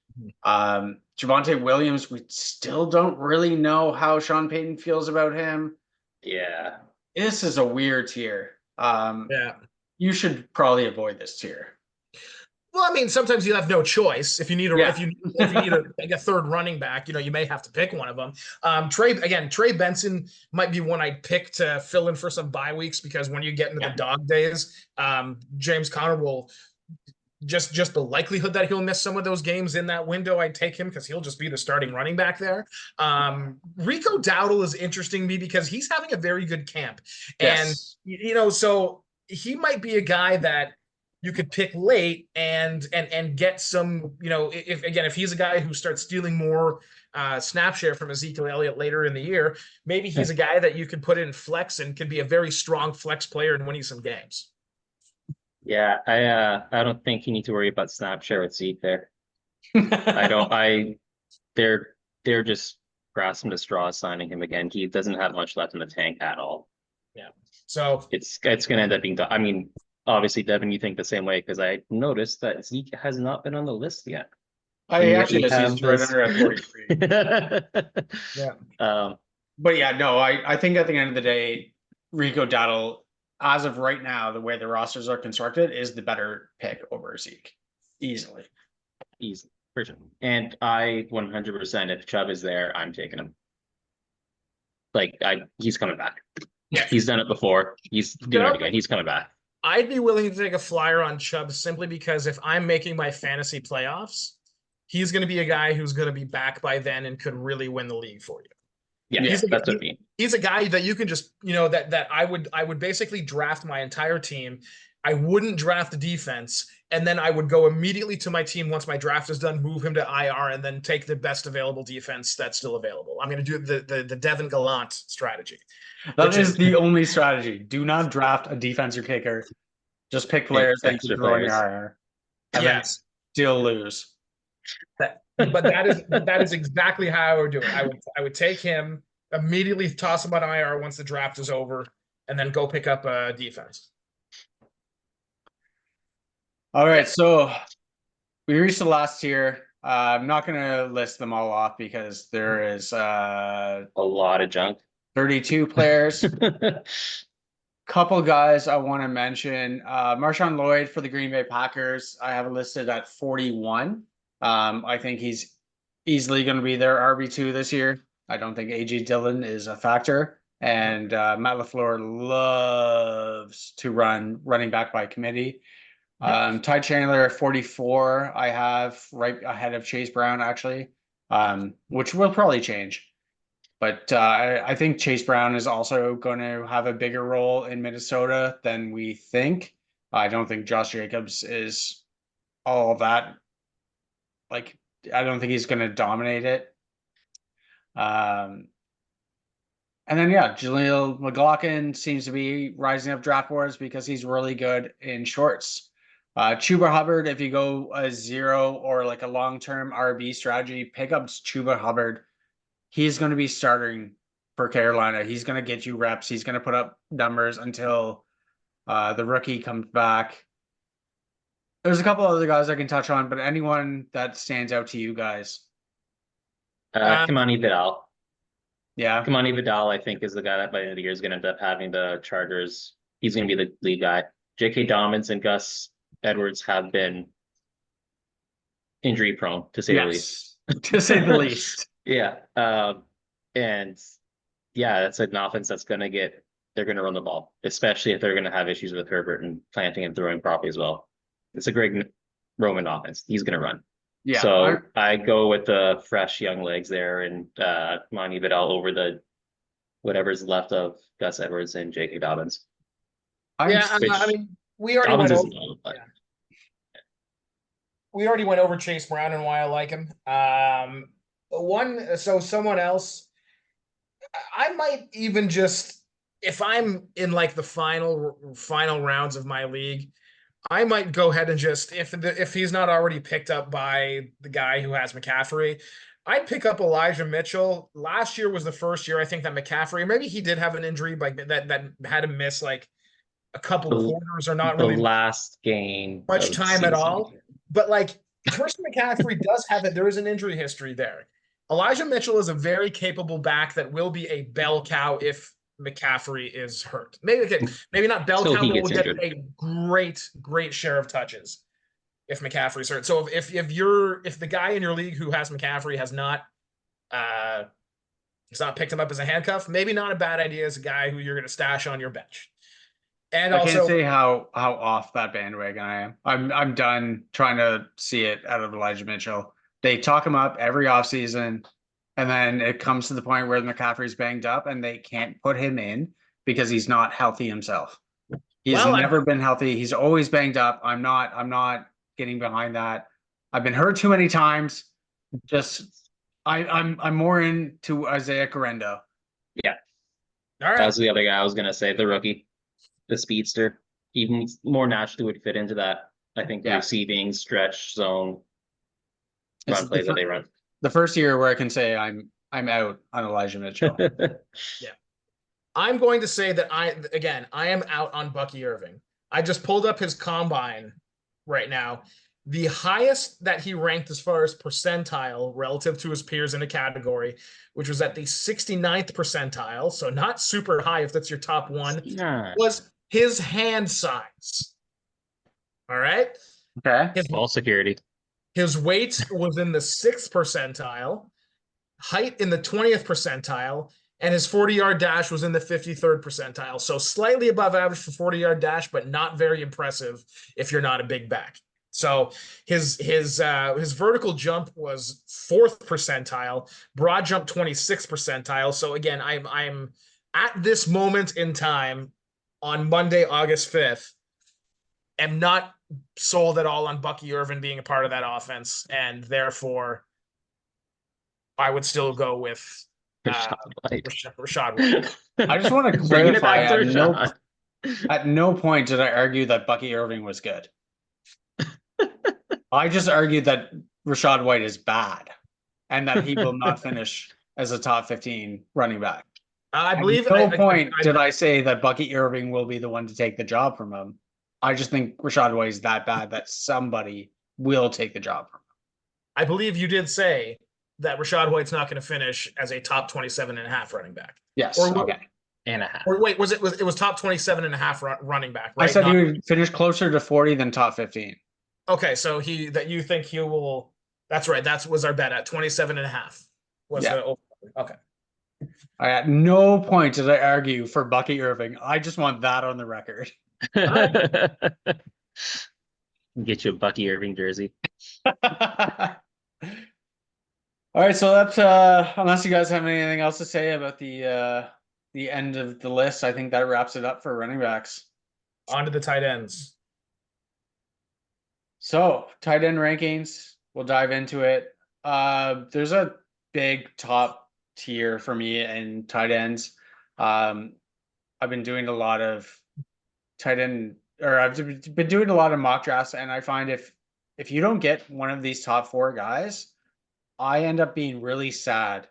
Javonte Williams, we still don't really know how Sean Payton feels about him. Yeah. This is a weird tier. Yeah. You should probably avoid this tier. Well, I mean, sometimes you have no choice. If you need a Yeah. if you need a third running back, you may have to pick one of them. Trey Benson might be one I'd pick to fill in for some bye weeks, because when you get into the dog days, James Conner will just the likelihood that he'll miss some of those games in that window, I'd take him because he'll just be the starting running back there. Rico Dowdle is interesting to me because he's having a very good camp. Yes. And, so he might be a guy that you could pick late and get some, if he's a guy who starts stealing more snap share from Ezekiel Elliott later in the year, maybe he's a guy that you could put in flex and could be a very strong flex player and winning some games. Yeah, I don't think you need to worry about snap share with Zeke there. They're just grasping the straw signing him again. He doesn't have much left in the tank at all. Yeah. So it's gonna end up being I mean, obviously, Devin, you think the same way, because I noticed that Zeke has not been on the list yet. I actually he's right under at 43. Yeah. But yeah, no, I think at the end of the day, Rico Dowdle, as of right now, the way the rosters are constructed, is the better pick over Zeke. Easily. Easily. For sure. And I 100%, if Chubb is there, I'm taking him. He's coming back. Yeah. He's done it before. He's doing it again. He's coming back. I'd be willing to take a flyer on Chubb simply because if I'm making my fantasy playoffs, he's going to be a guy who's going to be back by then and could really win the league for you. Yeah, that's what I mean. He's a guy that you can just, that I would basically draft my entire team. I wouldn't draft the defense, and then I would go immediately to my team once my draft is done, move him to IR, and then take the best available defense that's still available. I'm going to do the Devin Gallant strategy. That is the only strategy. Do not draft a defense or kicker. Just pick players that you can throw in your IR. And then still lose. But that is exactly how I would do it. I would take him, immediately toss him on IR once the draft is over, and then go pick up a defense. All right, so we reached the last tier. I'm not going to list them all off because there is a lot of junk. 32 players. Couple guys I want to mention. Marshawn Lloyd for the Green Bay Packers. I have it listed at 41. I think he's easily going to be their RB2 this year. I don't think A.J. Dillon is a factor. And Matt LaFleur loves to run running back by committee. Ty Chandler, 44, I have right ahead of Chase Brown, actually, which will probably change. But I think Chase Brown is also going to have a bigger role in Minnesota than we think. I don't think Josh Jacobs is all of that. I don't think he's going to dominate it. And then, Jaleel McLaughlin seems to be rising up draft boards because he's really good in shorts. Chuba Hubbard, if you go a 0 or a long-term RB strategy, pick up Chuba Hubbard. He's going to be starting for Carolina. He's going to get you reps. He's going to put up numbers until the rookie comes back. There's a couple other guys I can touch on, but anyone that stands out to you guys? Kamani Vidal. Yeah. Kamani Vidal, I think, is the guy that by the end of the year is going to end up having the Chargers. He's going to be the lead guy. J.K. Dobbins and Gus Edwards have been injury prone, to say the least. To say the least. Yeah. That's an offense that's they're going to run the ball, especially if they're going to have issues with Herbert and planting and throwing properly as well. It's a great Roman offense. He's going to run. Yeah. So I go with the fresh young legs there and Kamani Vidal over the whatever's left of Gus Edwards and J.K. Dobbins. We already went over. We already went over Chase Brown and why I like him. Someone else, I might even just, if I'm in the final rounds of my league, I might go ahead and just, if he's not already picked up by the guy who has McCaffrey, I'd pick up Elijah Mitchell. Last year was the first year I think that McCaffrey, maybe he did have an injury that had him miss a couple quarters or not really the last game much time at all. But Christian McCaffrey does have it. There is an injury history there. Elijah Mitchell is a very capable back that will be a bell cow if McCaffrey is hurt. Maybe not bell Still cow, he but will gets get injured. a great share of touches if McCaffrey's hurt. So if the guy in your league who has McCaffrey has not picked him up as a handcuff, maybe not a bad idea as a guy who you're going to stash on your bench. And I also, can't say how off that bandwagon I am. I'm done trying to see it out of Elijah Mitchell. They talk him up every offseason, and then it comes to the point where McCaffrey's banged up and they can't put him in because he's not healthy himself. He's never been healthy. He's always banged up. I'm not getting behind that. I've been hurt too many times. I'm more into Isaiah Correndo. Yeah. all right. That was the other guy I was gonna say, the rookie, the speedster. Even more naturally would fit into that. I think receiving, stretch, zone, run plays that they run. The first year where I can say I'm out on Elijah Mitchell. Yeah. I'm going to say that I am out on Bucky Irving. I just pulled up his combine right now. The highest that he ranked as far as percentile relative to his peers in a category, which was at the 69th percentile, so not super high if that's your top one, was his hand size. All right? Okay. Ball security. His weight was in the 6th percentile, height in the 20th percentile, and his 40-yard dash was in the 53rd percentile. So slightly above average for 40-yard dash, but not very impressive if you're not a big back. So his vertical jump was 4th percentile, broad jump 26th percentile. So again, I'm at this moment in time on Monday, August 5th, am not sold at all on Bucky Irvin being a part of that offense, and therefore I would still go with Rashad White. I just want to clarify at no point did I argue that Bucky Irving was good. I just argued that Rashad White is bad and that he will not finish as a top 15 running back. I believe at no point did I say that Bucky Irving will be the one to take the job from him. I just think Rashad White is that bad that somebody will take the job from him. I believe you did say that Rashad White's not going to finish as a top 27.5 running back. Yes. Okay. And a half. Or wait, it was top 27.5 running back, right? I said he would finish closer to 40 than top 15. Okay, so you think he will. That's right. That was our bet at 27.5. Okay. At no point did I argue for Bucky Irving. I just want that on the record. Get you a Bucky Irving jersey. All right, so that's unless you guys have anything else to say about the end of the list, I think that wraps it up for running backs. On to the tight ends. So, tight end rankings, we'll dive into it. There's a big top tier for me in tight ends. I've been doing a lot of tight end, or I've been doing a lot of mock drafts, and I find if you don't get one of these top 4 guys, I end up being really sad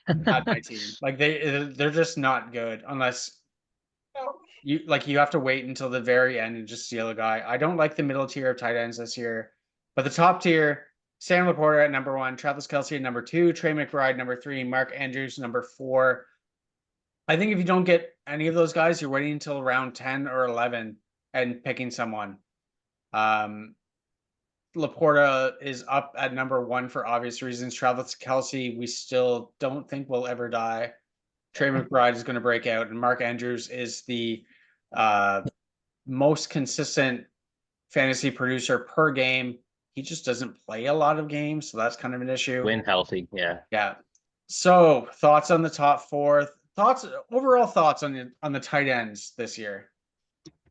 at my team. Like they're just not good unless you have to wait until the very end and just steal a guy. I don't like the middle tier of tight ends this year, but the top tier: Sam Laporta at number 1, Travis Kelce at number 2, Trey McBride number 3, Mark Andrews number 4. I think if you don't get any of those guys, you're waiting until round 10 or 11 and picking someone. Laporta is up at number 1 for obvious reasons. Travis Kelce, we still don't think will ever die. Trey McBride is going to break out, and Mark Andrews is the most consistent fantasy producer per game. He just doesn't play a lot of games, so that's kind of an issue. When healthy, yeah. Yeah. So, thoughts on the top 4? Overall thoughts on the tight ends this year?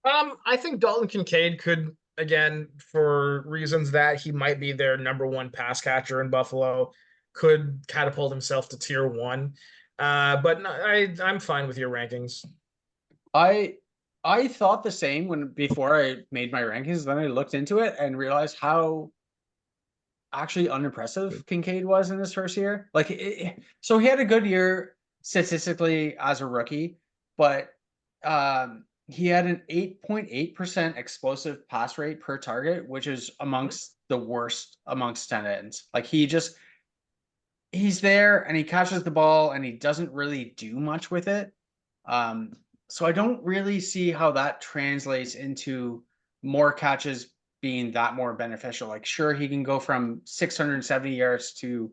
I think Dalton Kincaid could, again, for reasons that he might be their number 1 pass catcher in Buffalo, could catapult himself to tier 1. But no, I'm fine with your rankings. I thought the same before I made my rankings. Then I looked into it and realized how actually unimpressive Kincaid was in his first year. So he had a good year statistically as a rookie, but he had an 8.8% explosive pass rate per target, which is amongst the worst amongst tight ends. Like he's there and he catches the ball and he doesn't really do much with it. So I don't really see how that translates into more catches being that more beneficial. Like, sure, he can go from 670 yards to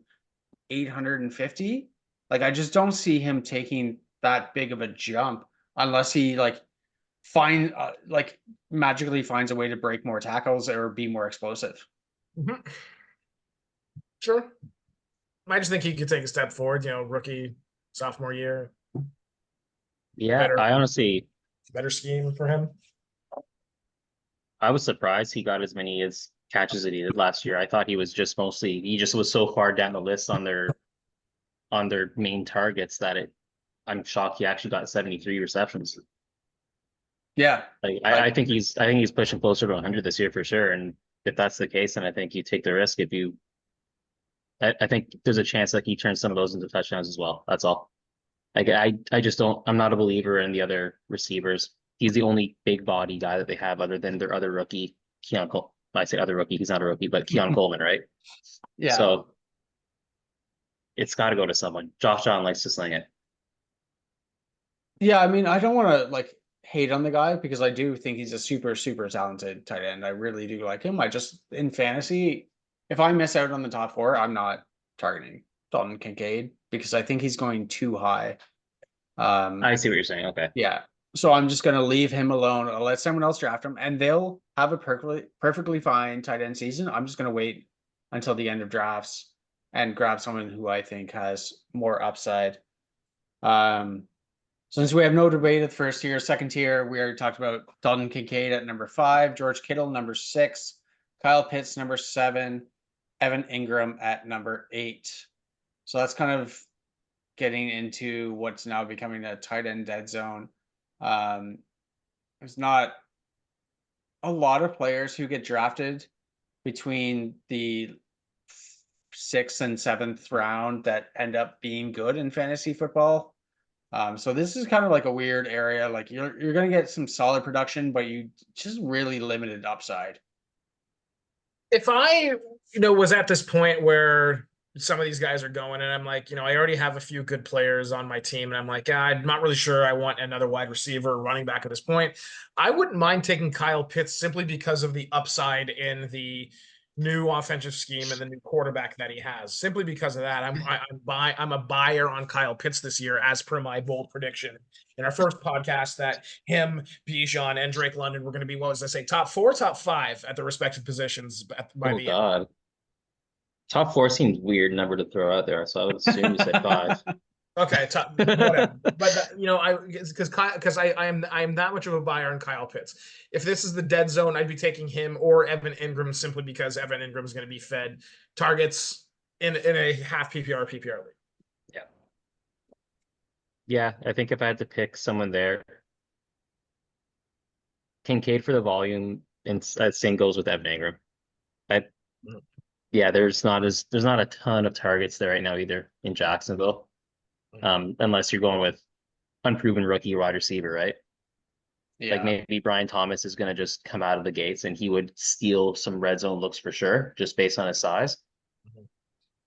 850. Like, I just don't see him taking that big of a jump unless he magically finds a way to break more tackles or be more explosive. Mhm. Sure. I just think he could take a step forward, rookie, sophomore year. Yeah, Better, I honestly, better scheme for him. I was surprised he got as many as catches that he did last year. I thought he was just mostly he just was so far down the list on their main targets that I'm shocked he actually got 73 receptions. Yeah. Like I think he's pushing closer to 100 this year for sure. And if that's the case, then I think you take the risk if you. I think there's a chance that he turns some of those into touchdowns as well. That's all. Like I just don't. I'm not a believer in the other receivers. He's the only big body guy that they have other than their other rookie, Keon Cole. I say other rookie. He's not a rookie, but Keon Coleman, right? Yeah. So it's got to go to someone. Josh Allen likes to sling it. Yeah, I mean, I don't want to hate on the guy because I do think he's a super, super talented tight end. I really do like him. I just in fantasy, if I miss out on the top four, I'm not targeting Dalton Kincaid because I think he's going too high. I see what you're saying. Okay. Yeah. So I'm just gonna leave him alone. I'll let someone else draft him, and they'll have a perfectly fine tight end season. I'm just gonna wait until the end of drafts and grab someone who I think has more upside. Since we have no debate at the first tier, second tier, we already talked about Dalton Kincaid at number 5, George Kittle number 6, Kyle Pitts number 7, Evan Ingram at number 8. So that's kind of getting into what's now becoming a tight end dead zone. There's not a lot of players who get drafted between the 6th and 7th round that end up being good in fantasy football. So this is kind of like a weird area. Like you're gonna get some solid production, but you just really limited upside. If I, was at this point where some of these guys are going and I'm like, I already have a few good players on my team and I'm like, I'm not really sure I want another wide receiver or running back at this point. I wouldn't mind taking Kyle Pitts simply because of the upside in the new offensive scheme and the new quarterback that he has. Simply because of that, I'm a buyer on Kyle Pitts this year, as per my bold prediction in our first podcast that him, Bijan, and Drake London were going to be, what was I say, top 4, top 5 at the respective positions by Oh the end. God. Top 4 seems weird number to throw out there, so I would assume you said 5. Okay, top, whatever. But I am that much of a buyer on Kyle Pitts. If this is the dead zone, I'd be taking him or Evan Ingram simply because Evan Ingram is going to be fed targets in a half PPR league. Yeah. Yeah, I think if I had to pick someone there, Kincaid for the volume, and same goes with Evan Ingram. I, yeah, there's not a ton of targets there right now either in Jacksonville, unless you're going with unproven rookie wide receiver, right? Yeah. Like maybe Brian Thomas is going to just come out of the gates and he would steal some red zone looks for sure, just based on his size.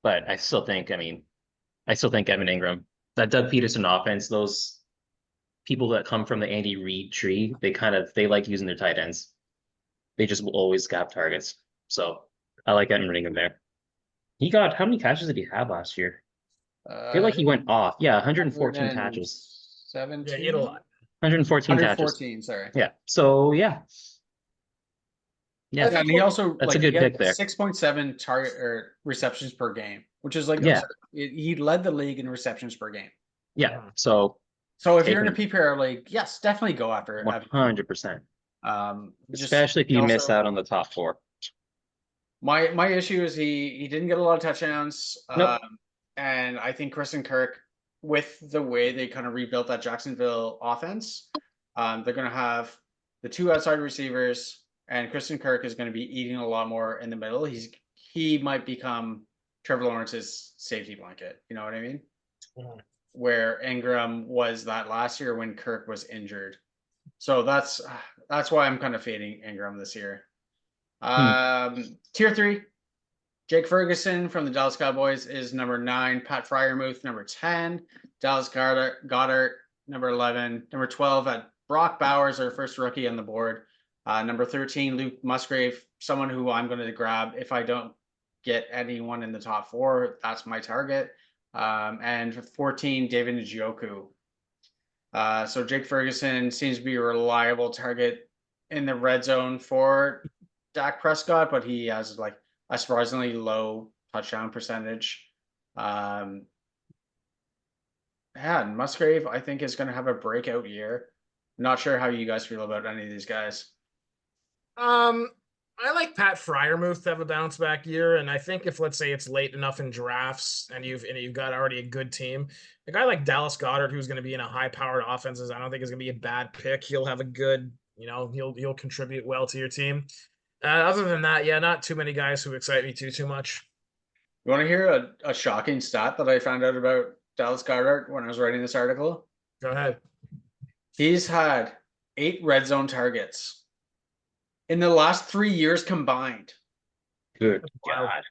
But I still think Evan Ingram, that Doug Peterson offense, those people that come from the Andy Reid tree, they like using their tight ends. They just will always gap targets. So I like Evan Ingram there. How many catches did he have last year? I feel like he went off. Yeah, 114 catches. 17. Yeah, he had a lot. 114 catches. 114, sorry. Yeah. So yeah. Yeah, and he also that's a good pick there. 6.7 target or receptions per game, which is Yeah. He led the league in receptions per game. Yeah. So if you're in a PPR league, yes, definitely go after 100%. Especially if you miss out on the top 4. My issue is he didn't get a lot of touchdowns. Nope. And I think Kristen Kirk, with the way they kind of rebuilt that Jacksonville offense, they're going to have the 2 outside receivers, and Kristen Kirk is going to be eating a lot more in the middle. He might become Trevor Lawrence's safety blanket. You know what I mean? Where Ingram was that last year when Kirk was injured. So that's why I'm kind of fading Ingram this year. Tier 3, Jake Ferguson from the Dallas Cowboys is number 9. Pat Fryermuth, number 10. Dallas Goddard, number 11. Number 12 at Brock Bowers, our first rookie on the board. Number 13, Luke Musgrave, someone who I'm going to grab if I don't get anyone in the top 4. That's my target. And 14, David Njoku. So Jake Ferguson seems to be a reliable target in the red zone for Dak Prescott, but he has like a surprisingly low touchdown percentage. Yeah, and Musgrave, I think, is going to have a breakout year. Not sure how you guys feel about any of these guys. I like Pat Fryermuth to have a bounce back year, and I think if let's say it's late enough in drafts and you've got already a good team, a guy like Dallas Goddard who's going to be in a high powered offenses, I don't think is going to be a bad pick. He'll have a good, he'll contribute well to your team. Other than that, yeah, not too many guys who excite me too much. You want to hear a shocking stat that I found out about Dallas Goddard when I was writing this article? Go ahead. He's had 8 red zone targets in the last 3 years combined. Good Wow. God.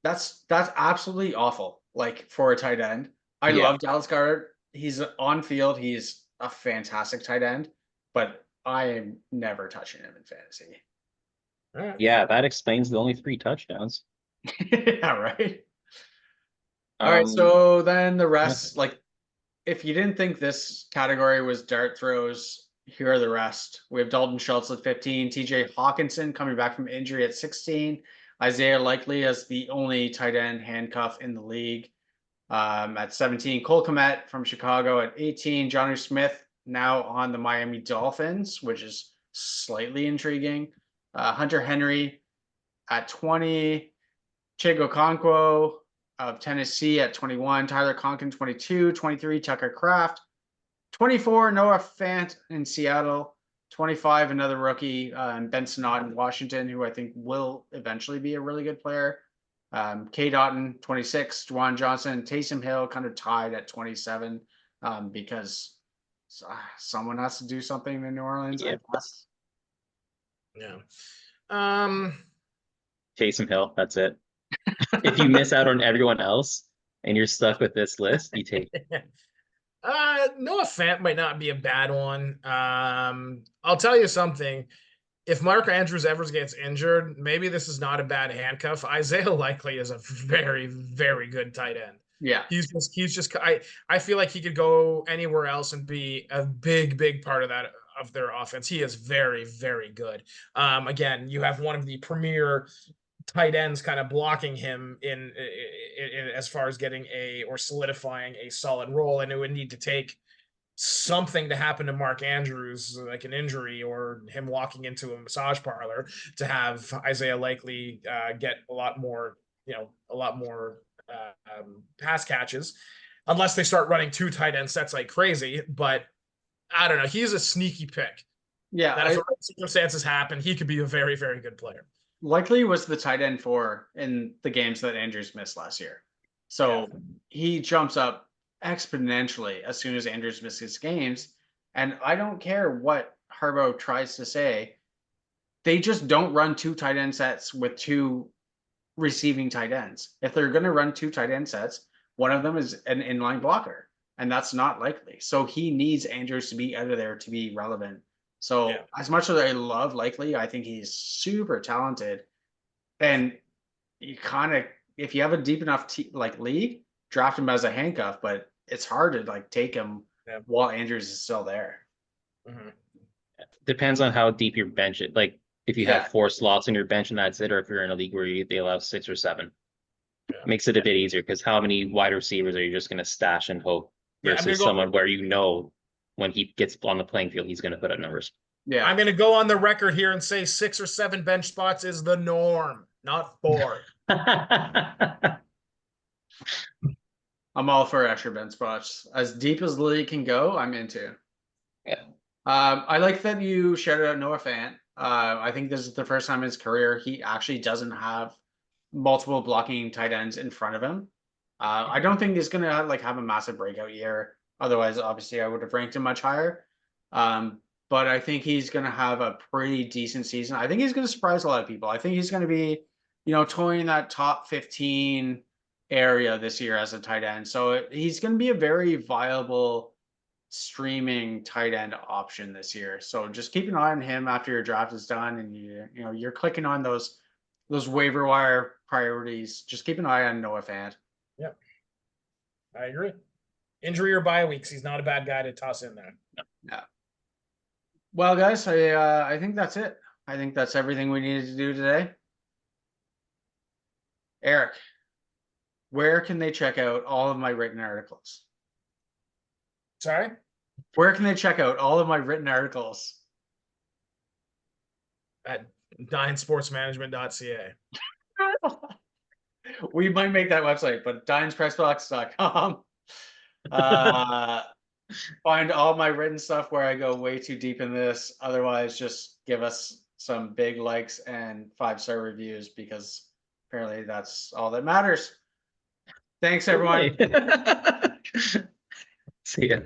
That's absolutely awful. Like for a tight end. I love Dallas Goddard. He's on field. He's a fantastic tight end, but I am never touching him in fantasy. Yeah, that explains the only 3 touchdowns. Yeah, right. All right, so then the rest, like, if you didn't think this category was dart throws, here are the rest. We have Dalton Schultz at 15, TJ Hawkinson coming back from injury at 16, Isaiah Likely as the only tight end handcuff in the league. At 17, Cole Kmet from Chicago at 18, Johnny Smith now on the Miami Dolphins, which is slightly intriguing. Hunter Henry at 20, Chigo Okonkwo of Tennessee at 21, Tyler Conklin 22, 23, Tucker Kraft, 24, Noah Fant in Seattle, 25, another rookie, Ben Sinnott in Washington, who I think will eventually be a really good player. K. Dotton, 26, Juwan Johnson, Taysom Hill kind of tied at 27 because someone has to do something in New Orleans. Yeah. Yeah. Taysom Hill, that's it. If you miss out on everyone else and you're stuck with this list, you take Noah Fant might not be a bad one. I'll tell you something. If Mark Andrews ever gets injured, maybe this is not a bad handcuff. Isaiah Likely is a very, very good tight end. Yeah. I feel like he could go anywhere else and be a big part of their offense. He is very, very good. Again, you have one of the premier tight ends kind of blocking him in as far as getting solidifying a solid role, and it would need to take something to happen to Mark Andrews, like an injury or him walking into a massage parlor, to have Isaiah Likely get a lot more pass catches, unless they start running 2 tight end sets like crazy. But I don't know. He's a sneaky pick. Yeah. That if the right circumstances happen, he could be a very, very good player. Likely was the tight end 4 in the games that Andrews missed last year. So he jumps up exponentially as soon as Andrews misses games. And I don't care what Harbaugh tries to say. They just don't run 2 tight end sets with 2 receiving tight ends. If they're going to run 2 tight end sets, one of them is an inline blocker, and that's not Likely. So he needs Andrews to be out of there to be relevant. So as much as I love Likely, I think he's super talented. And you kind of, if you have a deep enough league, draft him as a handcuff, but it's hard to take him while Andrews is still there. Mm-hmm. Depends on how deep your bench is. Like if you have 4 slots in your bench and that's it, or if you're in a league where they allow 6 or 7, makes it a bit easier, because how many wide receivers are you just going to stash and hope versus someone where when he gets on the playing field, he's going to put up numbers. Yeah, I'm going to go on the record here and say 6 or 7 bench spots is the norm, not 4. I'm all for extra bench spots. As deep as the league can go, I'm into. Yeah. I like that you shouted out Noah Fant. I think this is the first time in his career he actually doesn't have multiple blocking tight ends in front of him. I don't think he's going to have a massive breakout year. Otherwise, obviously, I would have ranked him much higher. but I think he's going to have a pretty decent season. I think he's going to surprise a lot of people. I think he's going to be, toying that top 15 area this year as a tight end. So he's going to be a very viable streaming tight end option this year. So just keep an eye on him after your draft is done, and you're clicking on those waiver wire priorities. Just keep an eye on Noah Fant. Yep, I agree. Injury or bye weeks, he's not a bad guy to toss in there. Yeah. Well, guys, I think that's it. I think that's everything we needed to do today. Eric, where can they check out all of my written articles? Sorry? Where can they check out all of my written articles? At dinesportsmanagement.ca. We might make that website, but dinespressbox.com. Find all my written stuff where I go way too deep in this. Otherwise, just give us some big likes and 5-star reviews, because apparently that's all that matters. Thanks, everyone. See ya.